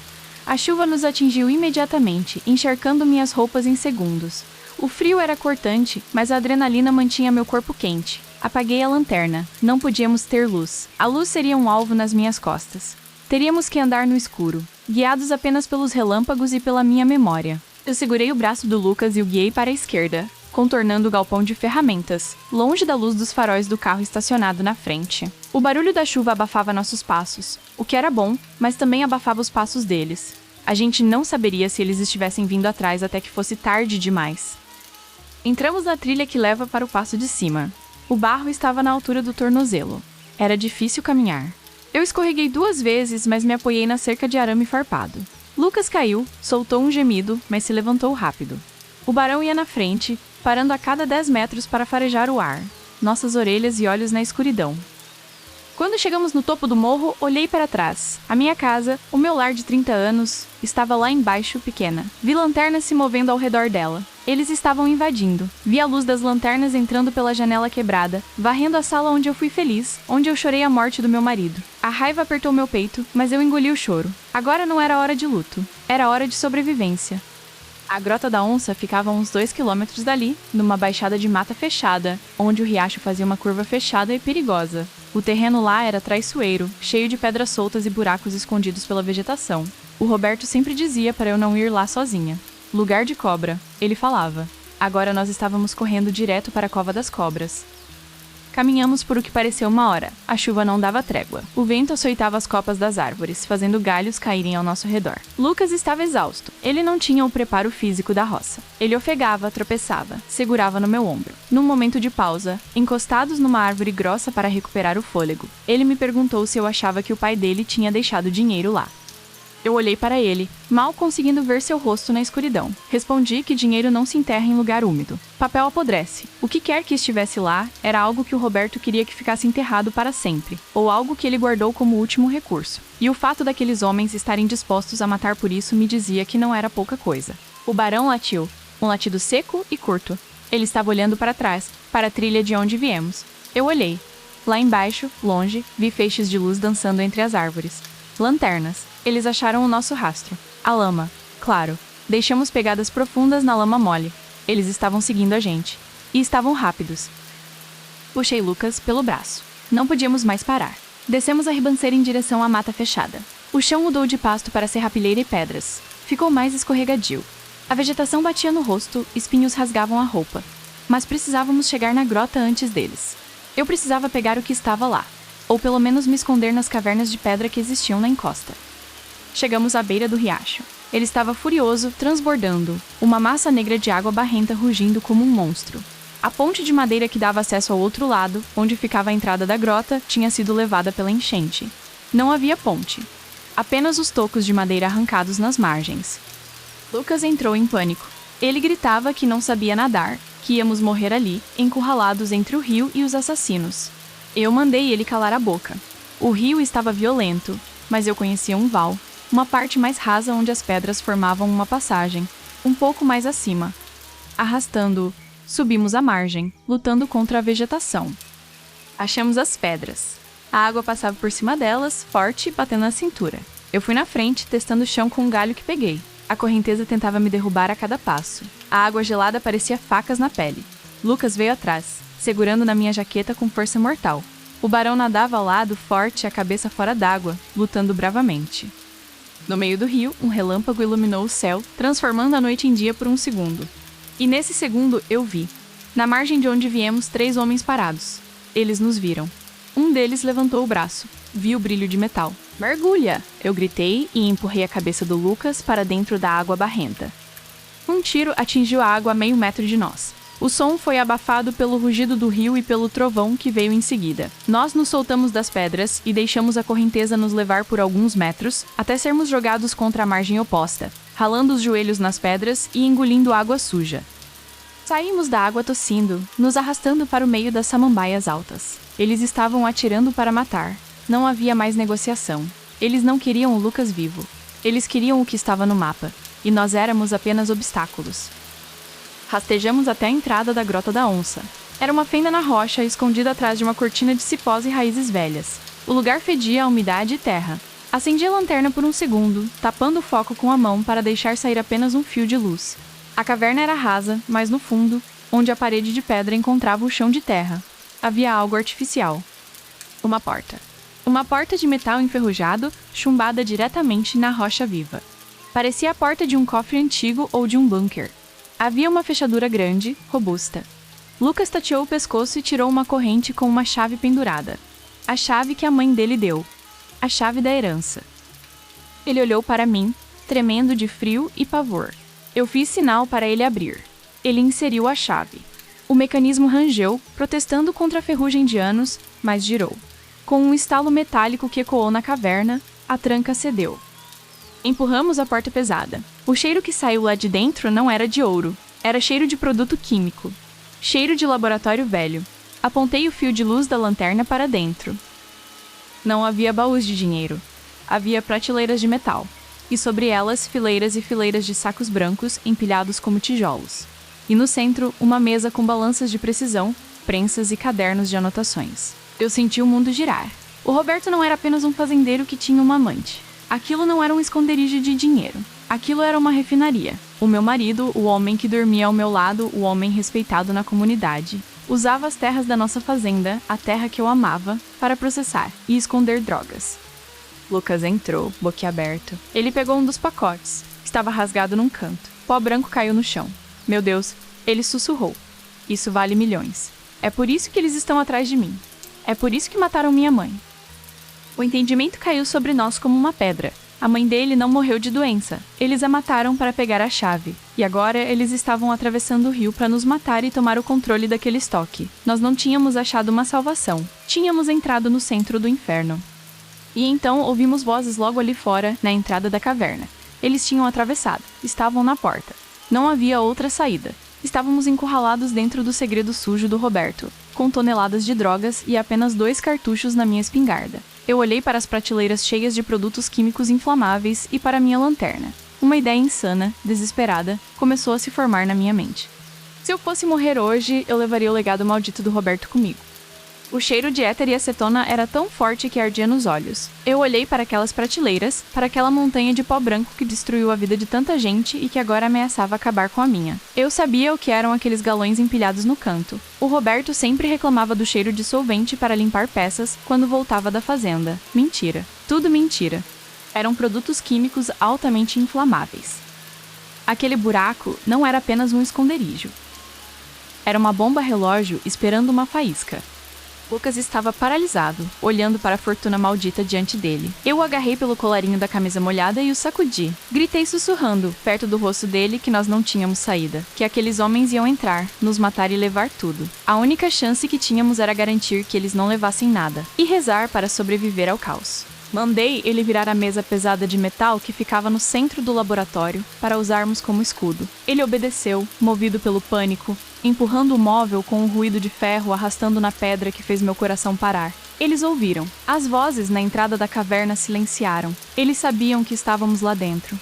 A chuva nos atingiu imediatamente, encharcando minhas roupas em segundos. O frio era cortante, mas a adrenalina mantinha meu corpo quente. Apaguei a lanterna. Não podíamos ter luz. A luz seria um alvo nas minhas costas. Teríamos que andar no escuro, guiados apenas pelos relâmpagos e pela minha memória. Eu segurei o braço do Lucas e o guiei para a esquerda, contornando o galpão de ferramentas, longe da luz dos faróis do carro estacionado na frente. O barulho da chuva abafava nossos passos, o que era bom, mas também abafava os passos deles. A gente não saberia se eles estivessem vindo atrás até que fosse tarde demais. Entramos na trilha que leva para o passo de cima. O barro estava na altura do tornozelo. Era difícil caminhar. Eu escorreguei 2 vezes, mas me apoiei na cerca de arame farpado. Lucas caiu, soltou um gemido, mas se levantou rápido. O barão ia na frente, parando a cada 10 metros para farejar o ar, nossas orelhas e olhos na escuridão. Quando chegamos no topo do morro, olhei para trás. A minha casa, o meu lar de 30 anos, estava lá embaixo, pequena. Vi lanternas se movendo ao redor dela. Eles estavam invadindo. Vi a luz das lanternas entrando pela janela quebrada, varrendo a sala onde eu fui feliz, onde eu chorei a morte do meu marido. A raiva apertou meu peito, mas eu engoli o choro. Agora não era hora de luto. Era hora de sobrevivência. A Grota da Onça ficava a uns 2 quilômetros dali, numa baixada de mata fechada, onde o riacho fazia uma curva fechada e perigosa. O terreno lá era traiçoeiro, cheio de pedras soltas e buracos escondidos pela vegetação. O Roberto sempre dizia para eu não ir lá sozinha. Lugar de cobra, ele falava. Agora nós estávamos correndo direto para a Cova das Cobras. Caminhamos por o que pareceu 1 hora. A chuva não dava trégua. O vento açoitava as copas das árvores, fazendo galhos caírem ao nosso redor. Lucas estava exausto. Ele não tinha o preparo físico da roça. Ele ofegava, tropeçava, segurava no meu ombro. Num momento de pausa, encostados numa árvore grossa para recuperar o fôlego, ele me perguntou se eu achava que o pai dele tinha deixado dinheiro lá. Eu olhei para ele, mal conseguindo ver seu rosto na escuridão. Respondi que dinheiro não se enterra em lugar úmido. Papel apodrece. O que quer que estivesse lá era algo que o Roberto queria que ficasse enterrado para sempre, ou algo que ele guardou como último recurso. E o fato daqueles homens estarem dispostos a matar por isso me dizia que não era pouca coisa. O barão latiu, um latido seco e curto. Ele estava olhando para trás, para a trilha de onde viemos. Eu olhei. Lá embaixo, longe, vi feixes de luz dançando entre as árvores. Lanternas. Eles acharam o nosso rastro. A lama. Claro. Deixamos pegadas profundas na lama mole. Eles estavam seguindo a gente. E estavam rápidos. Puxei Lucas pelo braço. Não podíamos mais parar. Descemos a ribanceira em direção à mata fechada. O chão mudou de pasto para serrapilheira e pedras. Ficou mais escorregadio. A vegetação batia no rosto, espinhos rasgavam a roupa. Mas precisávamos chegar na grota antes deles. Eu precisava pegar o que estava lá. Ou pelo menos me esconder nas cavernas de pedra que existiam na encosta. Chegamos à beira do riacho. Ele estava furioso, transbordando, uma massa negra de água barrenta rugindo como um monstro. A ponte de madeira que dava acesso ao outro lado, onde ficava a entrada da grota, tinha sido levada pela enchente. Não havia ponte. Apenas os tocos de madeira arrancados nas margens. Lucas entrou em pânico. Ele gritava que não sabia nadar, que íamos morrer ali, encurralados entre o rio e os assassinos. Eu mandei ele calar a boca. O rio estava violento, mas eu conhecia um val, uma parte mais rasa onde as pedras formavam uma passagem, um pouco mais acima. Arrastando-o, subimos a margem, lutando contra a vegetação. Achamos as pedras. A água passava por cima delas, forte, batendo na cintura. Eu fui na frente, testando o chão com um galho que peguei. A correnteza tentava me derrubar a cada passo. A água gelada parecia facas na pele. Lucas veio atrás, segurando na minha jaqueta com força mortal. O barão nadava ao lado, forte, a cabeça fora d'água, lutando bravamente. No meio do rio, um relâmpago iluminou o céu, transformando a noite em dia por um segundo. E nesse segundo, eu vi. Na margem de onde viemos, 3 homens parados. Eles nos viram. Um deles levantou o braço. Vi o brilho de metal. "Mergulha!" Eu gritei e empurrei a cabeça do Lucas para dentro da água barrenta. Um tiro atingiu a água a meio metro de nós. O som foi abafado pelo rugido do rio e pelo trovão que veio em seguida. Nós nos soltamos das pedras e deixamos a correnteza nos levar por alguns metros, até sermos jogados contra a margem oposta, ralando os joelhos nas pedras e engolindo água suja. Saímos da água tossindo, nos arrastando para o meio das samambaias altas. Eles estavam atirando para matar. Não havia mais negociação. Eles não queriam o Lucas vivo. Eles queriam o que estava no mapa. E nós éramos apenas obstáculos. Rastejamos até a entrada da Grota da Onça. Era uma fenda na rocha, escondida atrás de uma cortina de cipós e raízes velhas. O lugar fedia a umidade e terra. Acendi a lanterna por um segundo, tapando o foco com a mão para deixar sair apenas um fio de luz. A caverna era rasa, mas no fundo, onde a parede de pedra encontrava o chão de terra, havia algo artificial. Uma porta. Uma porta de metal enferrujado, chumbada diretamente na rocha viva. Parecia a porta de um cofre antigo ou de um bunker. Havia uma fechadura grande, robusta. Lucas tateou o pescoço e tirou uma corrente com uma chave pendurada. A chave que a mãe dele deu. A chave da herança. Ele olhou para mim, tremendo de frio e pavor. Eu fiz sinal para ele abrir. Ele inseriu a chave. O mecanismo rangeu, protestando contra a ferrugem de anos, mas girou. Com um estalo metálico que ecoou na caverna, a tranca cedeu. Empurramos a porta pesada. O cheiro que saiu lá de dentro não era de ouro. Era cheiro de produto químico. Cheiro de laboratório velho. Apontei o fio de luz da lanterna para dentro. Não havia baús de dinheiro. Havia prateleiras de metal. E sobre elas, fileiras e fileiras de sacos brancos empilhados como tijolos. E no centro, uma mesa com balanças de precisão, prensas e cadernos de anotações. Eu senti o mundo girar. O Roberto não era apenas um fazendeiro que tinha uma amante. Aquilo não era um esconderijo de dinheiro. Aquilo era uma refinaria. O meu marido, o homem que dormia ao meu lado, o homem respeitado na comunidade, usava as terras da nossa fazenda, a terra que eu amava, para processar e esconder drogas. Lucas entrou, boquiaberto. Ele pegou um dos pacotes. Estava rasgado num canto. Pó branco caiu no chão. Meu Deus, ele sussurrou. Isso vale milhões. É por isso que eles estão atrás de mim. É por isso que mataram minha mãe. O entendimento caiu sobre nós como uma pedra. A mãe dele não morreu de doença. Eles a mataram para pegar a chave. E agora eles estavam atravessando o rio para nos matar e tomar o controle daquele estoque. Nós não tínhamos achado uma salvação. Tínhamos entrado no centro do inferno. E então ouvimos vozes logo ali fora, na entrada da caverna. Eles tinham atravessado. Estavam na porta. Não havia outra saída. Estávamos encurralados dentro do segredo sujo do Roberto, com toneladas de drogas e apenas 2 cartuchos na minha espingarda. Eu olhei para as prateleiras cheias de produtos químicos inflamáveis e para minha lanterna. Uma ideia insana, desesperada, começou a se formar na minha mente. Se eu fosse morrer hoje, eu levaria o legado maldito do Roberto comigo. O cheiro de éter e acetona era tão forte que ardia nos olhos. Eu olhei para aquelas prateleiras, para aquela montanha de pó branco que destruiu a vida de tanta gente e que agora ameaçava acabar com a minha. Eu sabia o que eram aqueles galões empilhados no canto. O Roberto sempre reclamava do cheiro de solvente para limpar peças quando voltava da fazenda. Mentira. Tudo mentira. Eram produtos químicos altamente inflamáveis. Aquele buraco não era apenas um esconderijo. Era uma bomba-relógio esperando uma faísca. Lucas estava paralisado, olhando para a fortuna maldita diante dele. Eu o agarrei pelo colarinho da camisa molhada e o sacudi. Gritei sussurrando, perto do rosto dele, que nós não tínhamos saída. Que aqueles homens iam entrar, nos matar e levar tudo. A única chance que tínhamos era garantir que eles não levassem nada. E rezar para sobreviver ao caos. Mandei ele virar a mesa pesada de metal que ficava no centro do laboratório para usarmos como escudo. Ele obedeceu, movido pelo pânico, empurrando o móvel com um ruído de ferro arrastando na pedra que fez meu coração parar. Eles ouviram. As vozes na entrada da caverna silenciaram. Eles sabiam que estávamos lá dentro.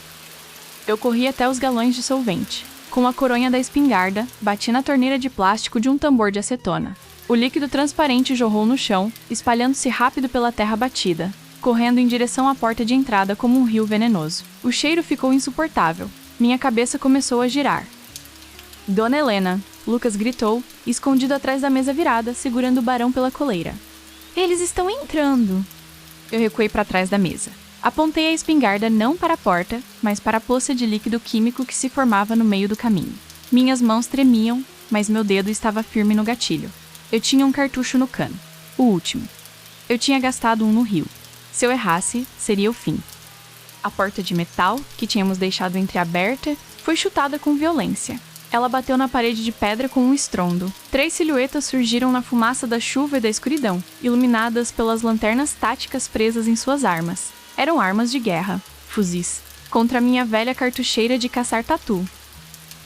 Eu corri até os galões de solvente. Com a coronha da espingarda, bati na torneira de plástico de um tambor de acetona. O líquido transparente jorrou no chão, espalhando-se rápido pela terra batida, correndo em direção à porta de entrada como um rio venenoso. O cheiro ficou insuportável. Minha cabeça começou a girar. Dona Helena, Lucas gritou, escondido atrás da mesa virada, segurando o barão pela coleira. Eles estão entrando. Eu recuei para trás da mesa. Apontei a espingarda não para a porta, mas para a poça de líquido químico que se formava no meio do caminho. Minhas mãos tremiam, mas meu dedo estava firme no gatilho. Eu tinha um cartucho no cano. O último. Eu tinha gastado um no rio. Se eu errasse, seria o fim. A porta de metal, que tínhamos deixado entreaberta, foi chutada com violência. Ela bateu na parede de pedra com um estrondo. 3 silhuetas surgiram na fumaça da chuva e da escuridão, iluminadas pelas lanternas táticas presas em suas armas. Eram armas de guerra, fuzis, contra a minha velha cartucheira de caçar tatu.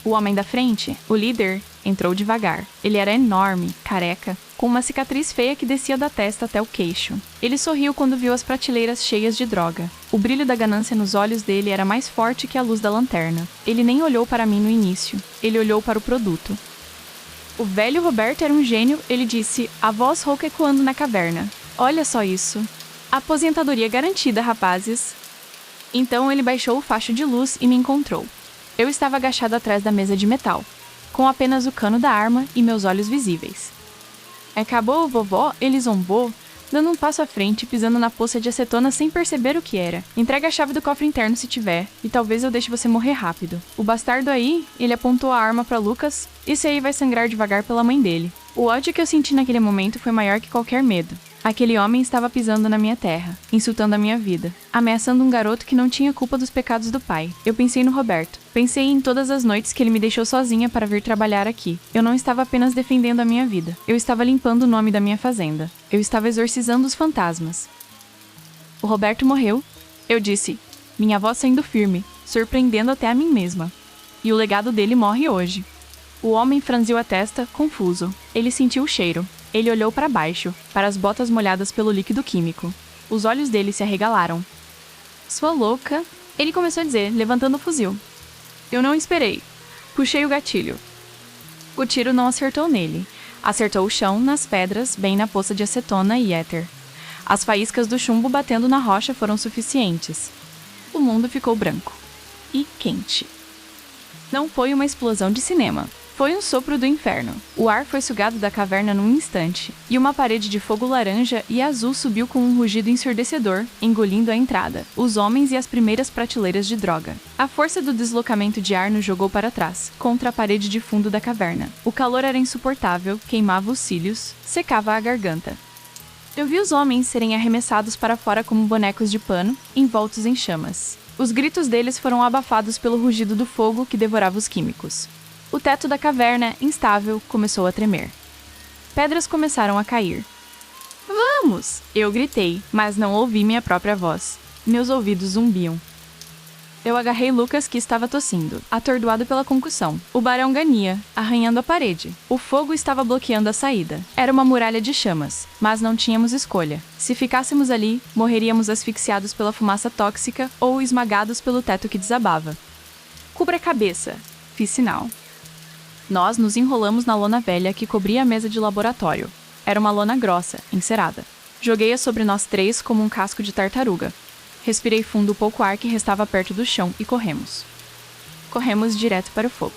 O homem da frente, o líder, entrou devagar. Ele era enorme, careca, com uma cicatriz feia que descia da testa até o queixo. Ele sorriu quando viu as prateleiras cheias de droga. O brilho da ganância nos olhos dele era mais forte que a luz da lanterna. Ele nem olhou para mim no início. Ele olhou para o produto. O velho Roberto era um gênio, ele disse, a voz rouca ecoando na caverna. Olha só isso. Aposentadoria garantida, rapazes. Então ele baixou o facho de luz e me encontrou. Eu estava agachado atrás da mesa de metal, com apenas o cano da arma e meus olhos visíveis. Acabou, vovó? Ele zombou, dando um passo à frente e pisando na poça de acetona sem perceber o que era. Entrega a chave do cofre interno se tiver, e talvez eu deixe você morrer rápido. O bastardo aí, ele apontou a arma para Lucas, esse aí vai sangrar devagar pela mãe dele. O ódio que eu senti naquele momento foi maior que qualquer medo. Aquele homem estava pisando na minha terra, insultando a minha vida, ameaçando um garoto que não tinha culpa dos pecados do pai. Eu pensei no Roberto. Pensei em todas as noites que ele me deixou sozinha para vir trabalhar aqui. Eu não estava apenas defendendo a minha vida. Eu estava limpando o nome da minha fazenda. Eu estava exorcizando os fantasmas. O Roberto morreu. Eu disse, minha voz saindo firme, surpreendendo até a mim mesma. E o legado dele morre hoje. O homem franziu a testa, confuso. Ele sentiu o cheiro. Ele olhou para baixo, para as botas molhadas pelo líquido químico. Os olhos dele se arregalaram. Sua louca, ele começou a dizer, levantando o fuzil. Eu não esperei. Puxei o gatilho. O tiro não acertou nele. Acertou o chão, nas pedras, bem na poça de acetona e éter. As faíscas do chumbo batendo na rocha foram suficientes. O mundo ficou branco. E quente. Não foi uma explosão de cinema. Foi um sopro do inferno. O ar foi sugado da caverna num instante, e uma parede de fogo laranja e azul subiu com um rugido ensurdecedor, engolindo a entrada, os homens e as primeiras prateleiras de droga. A força do deslocamento de ar nos jogou para trás, contra a parede de fundo da caverna. O calor era insuportável, queimava os cílios, secava a garganta. Eu vi os homens serem arremessados para fora como bonecos de pano, envoltos em chamas. Os gritos deles foram abafados pelo rugido do fogo que devorava os químicos. O teto da caverna, instável, começou a tremer. Pedras começaram a cair. Vamos! Eu gritei, mas não ouvi minha própria voz. Meus ouvidos zumbiam. Eu agarrei Lucas, que estava tossindo, atordoado pela concussão. O barão ganhia, arranhando a parede. O fogo estava bloqueando a saída. Era uma muralha de chamas, mas não tínhamos escolha. Se ficássemos ali, morreríamos asfixiados pela fumaça tóxica ou esmagados pelo teto que desabava. Cubra a cabeça. Fiz sinal. Nós nos enrolamos na lona velha que cobria a mesa de laboratório. Era uma lona grossa, encerada. Joguei-a sobre nós três como um casco de tartaruga. Respirei fundo o pouco ar que restava perto do chão e corremos. Corremos direto para o fogo.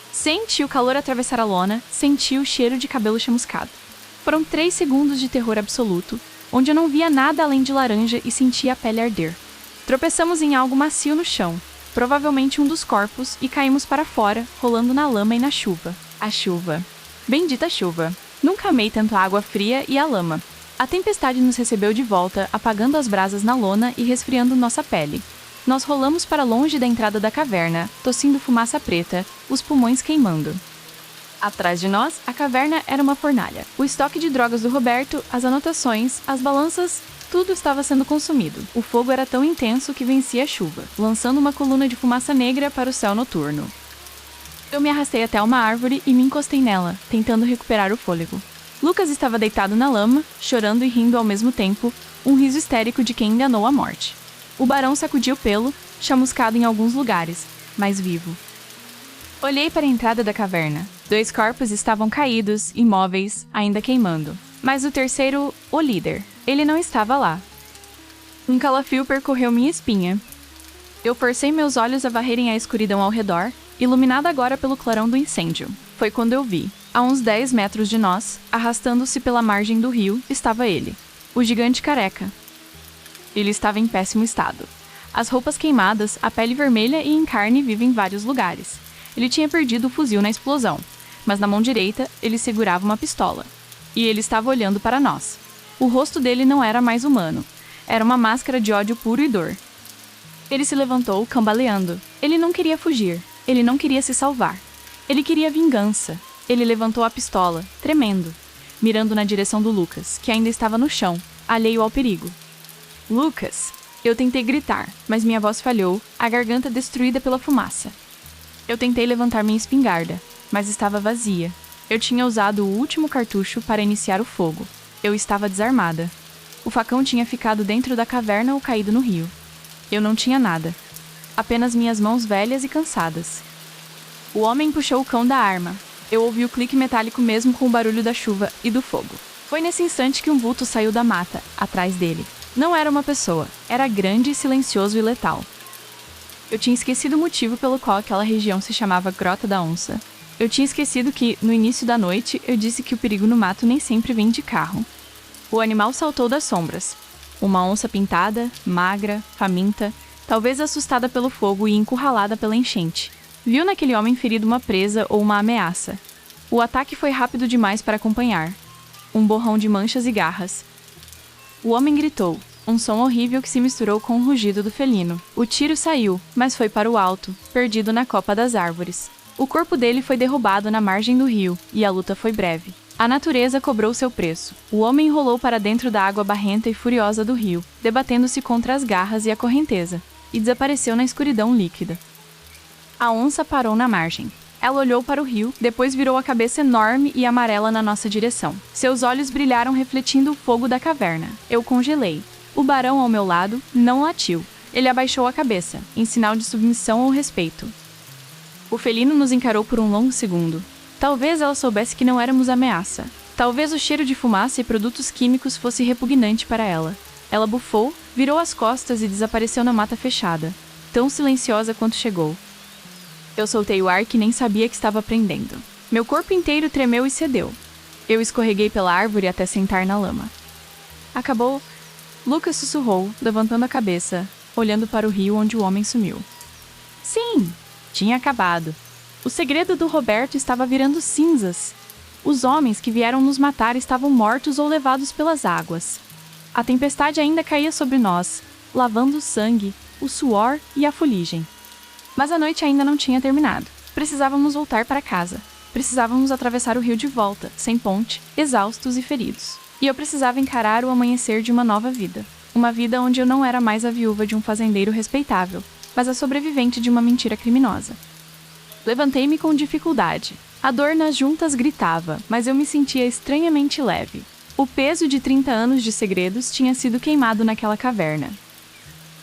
Senti o calor atravessar a lona, senti o cheiro de cabelo chamuscado. Foram 3 segundos de terror absoluto, onde eu não via nada além de laranja e sentia a pele arder. Tropeçamos em algo macio no chão, provavelmente um dos corpos, e caímos para fora, rolando na lama e na chuva. A chuva. Bendita chuva. Nunca amei tanto a água fria e a lama. A tempestade nos recebeu de volta, apagando as brasas na lona e resfriando nossa pele. Nós rolamos para longe da entrada da caverna, tossindo fumaça preta, os pulmões queimando. Atrás de nós, a caverna era uma fornalha. O estoque de drogas do Roberto, as anotações, as balanças, Tudo estava sendo consumido. O fogo era tão intenso que vencia a chuva, lançando uma coluna de fumaça negra para o céu noturno. Eu me arrastei até uma árvore e me encostei nela, tentando recuperar o fôlego. Lucas estava deitado na lama, chorando e rindo ao mesmo tempo, um riso histérico de quem enganou a morte. O barão sacudiu o pelo, chamuscado em alguns lugares, mas vivo. Olhei para a entrada da caverna. 2 corpos estavam caídos, imóveis, ainda queimando. Mas o terceiro, o líder, ele não estava lá. Um calafrio percorreu minha espinha. Eu forcei meus olhos a varrerem a escuridão ao redor, iluminada agora pelo clarão do incêndio. Foi quando eu vi, a uns 10 metros de nós, arrastando-se pela margem do rio, estava ele, o gigante careca. Ele estava em péssimo estado. As roupas queimadas, a pele vermelha e em carne viva em vários lugares. Ele tinha perdido o fuzil na explosão, mas na mão direita ele segurava uma pistola. E ele estava olhando para nós. O rosto dele não era mais humano. Era uma máscara de ódio puro e dor. Ele se levantou, cambaleando. Ele não queria fugir. Ele não queria se salvar. Ele queria vingança. Ele levantou a pistola, tremendo, mirando na direção do Lucas, que ainda estava no chão, alheio ao perigo. Lucas! Eu tentei gritar, mas minha voz falhou, a garganta destruída pela fumaça. Eu tentei levantar minha espingarda, mas estava vazia. Eu tinha usado o último cartucho para iniciar o fogo. Eu estava desarmada. O facão tinha ficado dentro da caverna ou caído no rio. Eu não tinha nada. Apenas minhas mãos velhas e cansadas. O homem puxou o cão da arma. Eu ouvi o clique metálico mesmo com o barulho da chuva e do fogo. Foi nesse instante que um vulto saiu da mata, atrás dele. Não era uma pessoa. Era grande, silencioso e letal. Eu tinha esquecido o motivo pelo qual aquela região se chamava Grota da Onça. Eu tinha esquecido que, no início da noite, eu disse que o perigo no mato nem sempre vem de carro. O animal saltou das sombras. Uma onça pintada, magra, faminta, talvez assustada pelo fogo e encurralada pela enchente. Viu naquele homem ferido uma presa ou uma ameaça. O ataque foi rápido demais para acompanhar. Um borrão de manchas e garras. O homem gritou, um som horrível que se misturou com o rugido do felino. O tiro saiu, mas foi para o alto, perdido na copa das árvores. O corpo dele foi derrubado na margem do rio, e a luta foi breve. A natureza cobrou seu preço. O homem rolou para dentro da água barrenta e furiosa do rio, debatendo-se contra as garras e a correnteza, e desapareceu na escuridão líquida. A onça parou na margem. Ela olhou para o rio, depois virou a cabeça enorme e amarela na nossa direção. Seus olhos brilharam refletindo o fogo da caverna. Eu congelei. O barão ao meu lado não latiu. Ele abaixou a cabeça, em sinal de submissão ou respeito. O felino nos encarou por um longo segundo. Talvez ela soubesse que não éramos ameaça. Talvez o cheiro de fumaça e produtos químicos fosse repugnante para ela. Ela bufou, virou as costas e desapareceu na mata fechada, tão silenciosa quanto chegou. Eu soltei o ar que nem sabia que estava prendendo. Meu corpo inteiro tremeu e cedeu. Eu escorreguei pela árvore até sentar na lama. Acabou. Lucas sussurrou, levantando a cabeça, olhando para o rio onde o homem sumiu. Sim! Tinha acabado. O segredo do Roberto estava virando cinzas. Os homens que vieram nos matar estavam mortos ou levados pelas águas. A tempestade ainda caía sobre nós, lavando o sangue, o suor e a fuligem. Mas a noite ainda não tinha terminado. Precisávamos voltar para casa. Precisávamos atravessar o rio de volta, sem ponte, exaustos e feridos. E eu precisava encarar o amanhecer de uma nova vida. Uma vida onde eu não era mais a viúva de um fazendeiro respeitável, mas a sobrevivente de uma mentira criminosa. Levantei-me com dificuldade. A dor nas juntas gritava, mas eu me sentia estranhamente leve. O peso de 30 anos de segredos tinha sido queimado naquela caverna.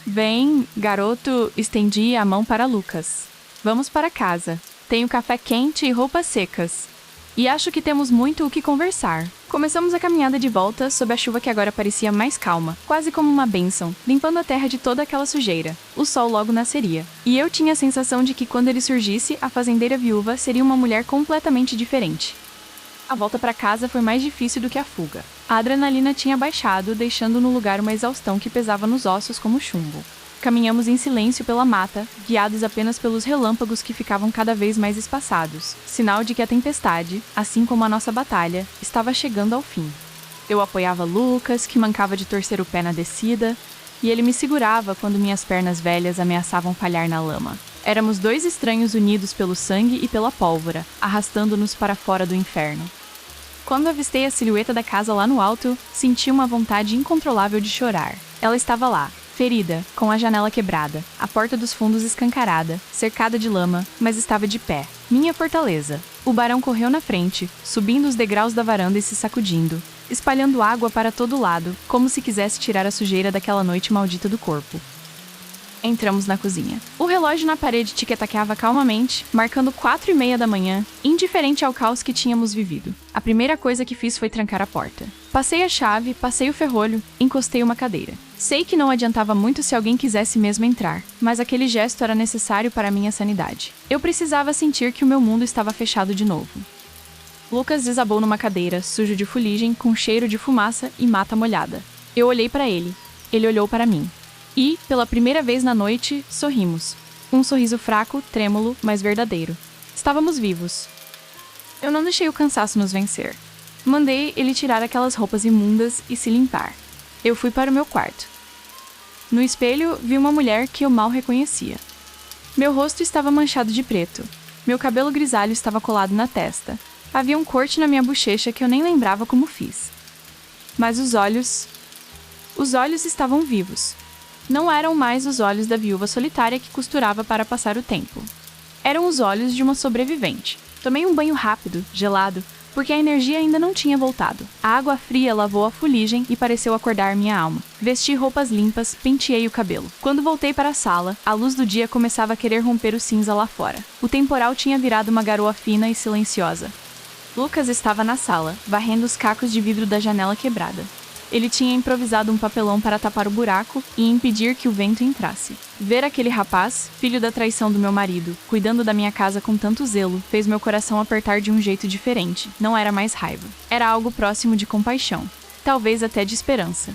Vem, garoto, estendi a mão para Lucas. Vamos para casa. Tenho café quente e roupas secas. E acho que temos muito o que conversar. Começamos a caminhada de volta sob a chuva que agora parecia mais calma, quase como uma bênção, limpando a terra de toda aquela sujeira. O sol logo nasceria. E eu tinha a sensação de que quando ele surgisse, a fazendeira viúva seria uma mulher completamente diferente. A volta para casa foi mais difícil do que a fuga. A adrenalina tinha baixado, deixando no lugar uma exaustão que pesava nos ossos como chumbo. Caminhamos em silêncio pela mata, guiados apenas pelos relâmpagos que ficavam cada vez mais espaçados, sinal de que a tempestade, assim como a nossa batalha, estava chegando ao fim. Eu apoiava Lucas, que mancava de torcer o pé na descida, e ele me segurava quando minhas pernas velhas ameaçavam falhar na lama. Éramos 2 estranhos unidos pelo sangue e pela pólvora, arrastando-nos para fora do inferno. Quando avistei a silhueta da casa lá no alto, senti uma vontade incontrolável de chorar. Ela estava lá, ferida, com a janela quebrada, a porta dos fundos escancarada, cercada de lama, mas estava de pé. Minha fortaleza. O barão correu na frente, subindo os degraus da varanda e se sacudindo, espalhando água para todo lado, como se quisesse tirar a sujeira daquela noite maldita do corpo. Entramos na cozinha. O relógio na parede tic-taqueava calmamente, marcando 4:30 da manhã, indiferente ao caos que tínhamos vivido. A primeira coisa que fiz foi trancar a porta. Passei a chave, passei o ferrolho, encostei uma cadeira. Sei que não adiantava muito se alguém quisesse mesmo entrar, mas aquele gesto era necessário para minha sanidade. Eu precisava sentir que o meu mundo estava fechado de novo. Lucas desabou numa cadeira, sujo de fuligem, com cheiro de fumaça e mata molhada. Eu olhei para ele. Ele olhou para mim. E, pela primeira vez na noite, sorrimos. Um sorriso fraco, trêmulo, mas verdadeiro. Estávamos vivos. Eu não deixei o cansaço nos vencer. Mandei ele tirar aquelas roupas imundas e se limpar. Eu fui para o meu quarto. No espelho, vi uma mulher que eu mal reconhecia. Meu rosto estava manchado de preto. Meu cabelo grisalho estava colado na testa. Havia um corte na minha bochecha que eu nem lembrava como fiz. Mas os olhos estavam vivos. Não eram mais os olhos da viúva solitária que costurava para passar o tempo. Eram os olhos de uma sobrevivente. Tomei um banho rápido, gelado, porque a energia ainda não tinha voltado. A água fria lavou a fuligem e pareceu acordar minha alma. Vesti roupas limpas, penteei o cabelo. Quando voltei para a sala, a luz do dia começava a querer romper o cinza lá fora. O temporal tinha virado uma garoa fina e silenciosa. Lucas estava na sala, varrendo os cacos de vidro da janela quebrada. Ele tinha improvisado um papelão para tapar o buraco e impedir que o vento entrasse. Ver aquele rapaz, filho da traição do meu marido, cuidando da minha casa com tanto zelo, fez meu coração apertar de um jeito diferente. Não era mais raiva. Era algo próximo de compaixão. Talvez até de esperança.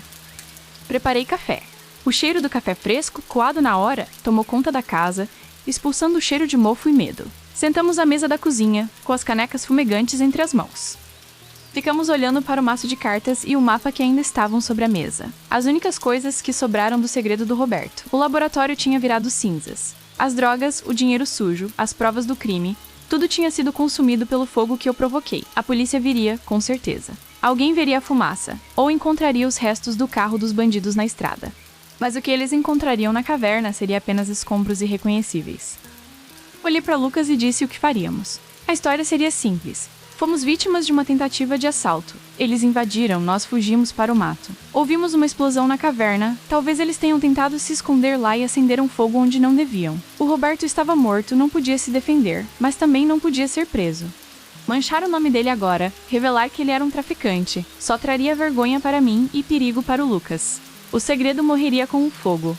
Preparei café. O cheiro do café fresco, coado na hora, tomou conta da casa, expulsando o cheiro de mofo e medo. Sentamos à mesa da cozinha, com as canecas fumegantes entre as mãos. Ficamos olhando para o maço de cartas e o mapa que ainda estavam sobre a mesa. As únicas coisas que sobraram do segredo do Roberto. O laboratório tinha virado cinzas. As drogas, o dinheiro sujo, as provas do crime, tudo tinha sido consumido pelo fogo que eu provoquei. A polícia viria, com certeza. Alguém veria a fumaça, ou encontraria os restos do carro dos bandidos na estrada. Mas o que eles encontrariam na caverna seria apenas escombros irreconhecíveis. Olhei para Lucas e disse o que faríamos. A história seria simples. Fomos vítimas de uma tentativa de assalto. Eles invadiram, nós fugimos para o mato. Ouvimos uma explosão na caverna. Talvez eles tenham tentado se esconder lá e acenderam fogo onde não deviam. O Roberto estava morto, não podia se defender, mas também não podia ser preso. Manchar o nome dele agora, revelar que ele era um traficante, só traria vergonha para mim e perigo para o Lucas. O segredo morreria com o fogo.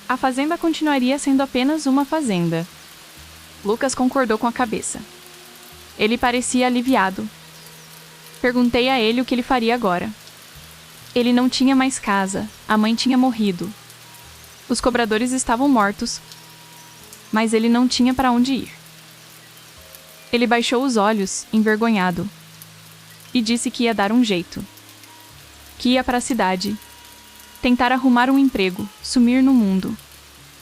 A fazenda continuaria sendo apenas uma fazenda. Lucas concordou com a cabeça. Ele parecia aliviado. Perguntei a ele o que ele faria agora. Ele não tinha mais casa, a mãe tinha morrido. Os cobradores estavam mortos, mas ele não tinha para onde ir. Ele baixou os olhos, envergonhado, e disse que ia dar um jeito. Que ia para a cidade, tentar arrumar um emprego, sumir no mundo.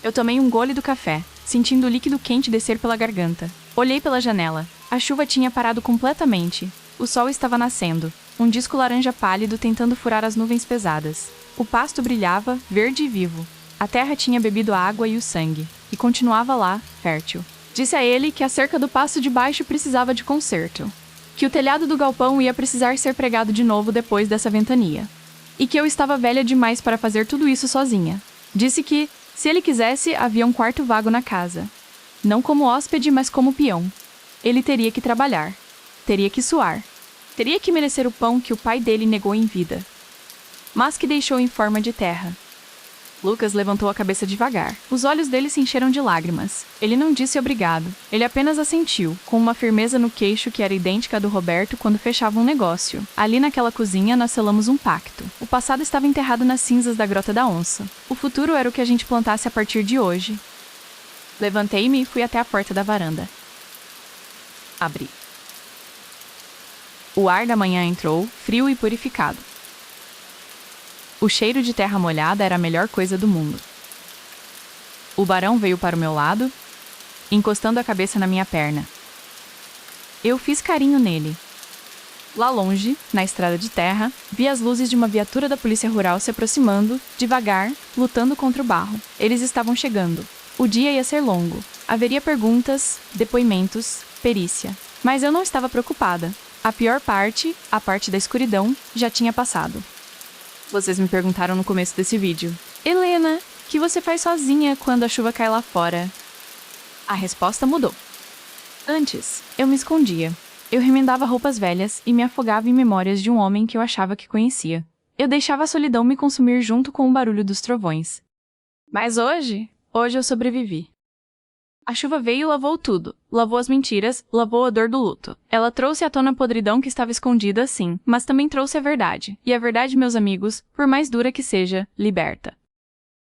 Eu tomei um gole do café, sentindo o líquido quente descer pela garganta. Olhei pela janela. A chuva tinha parado completamente. O sol estava nascendo, um disco laranja pálido tentando furar as nuvens pesadas. O pasto brilhava, verde e vivo. A terra tinha bebido a água e o sangue, e continuava lá, fértil. Disse a ele que a cerca do pasto de baixo precisava de conserto, que o telhado do galpão ia precisar ser pregado de novo depois dessa ventania, e que eu estava velha demais para fazer tudo isso sozinha. Disse que, se ele quisesse, havia um quarto vago na casa. Não como hóspede, mas como peão. Ele teria que trabalhar, teria que suar, teria que merecer o pão que o pai dele negou em vida, mas que deixou em forma de terra. Lucas levantou a cabeça devagar. Os olhos dele se encheram de lágrimas. Ele não disse obrigado. Ele apenas assentiu, com uma firmeza no queixo que era idêntica à do Roberto quando fechava um negócio. Ali naquela cozinha nós selamos um pacto. O passado estava enterrado nas cinzas da Grota da Onça. O futuro era o que a gente plantasse a partir de hoje. Levantei-me e fui até a porta da varanda. Abri. O ar da manhã entrou, frio e purificado. O cheiro de terra molhada era a melhor coisa do mundo. O barão veio para o meu lado, encostando a cabeça na minha perna. Eu fiz carinho nele. Lá longe, na estrada de terra, vi as luzes de uma viatura da Polícia Rural se aproximando, devagar, lutando contra o barro. Eles estavam chegando. O dia ia ser longo. Haveria perguntas, depoimentos, perícia. Mas eu não estava preocupada. A pior parte, a parte da escuridão, já tinha passado. Vocês me perguntaram no começo desse vídeo: Helena, o que você faz sozinha quando a chuva cai lá fora? A resposta mudou. Antes, eu me escondia. Eu remendava roupas velhas e me afogava em memórias de um homem que eu achava que conhecia. Eu deixava a solidão me consumir junto com o barulho dos trovões. Mas hoje eu sobrevivi. A chuva veio e lavou tudo. Lavou as mentiras, lavou a dor do luto. Ela trouxe à tona a podridão que estava escondida, sim, mas também trouxe a verdade. E a verdade, meus amigos, por mais dura que seja, liberta.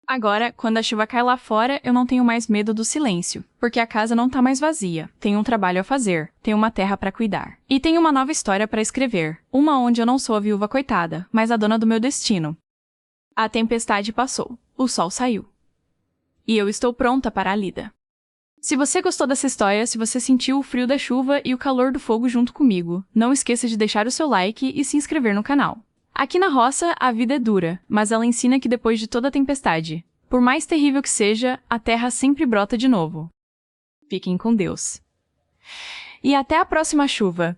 Agora, quando a chuva cai lá fora, eu não tenho mais medo do silêncio, porque a casa não tá mais vazia. Tenho um trabalho a fazer, tenho uma terra para cuidar. E tenho uma nova história para escrever, uma onde eu não sou a viúva coitada, mas a dona do meu destino. A tempestade passou, o sol saiu. E eu estou pronta para a lida. Se você gostou dessa história, se você sentiu o frio da chuva e o calor do fogo junto comigo, não esqueça de deixar o seu like e se inscrever no canal. Aqui na roça, a vida é dura, mas ela ensina que depois de toda a tempestade, por mais terrível que seja, a terra sempre brota de novo. Fiquem com Deus. E até a próxima chuva!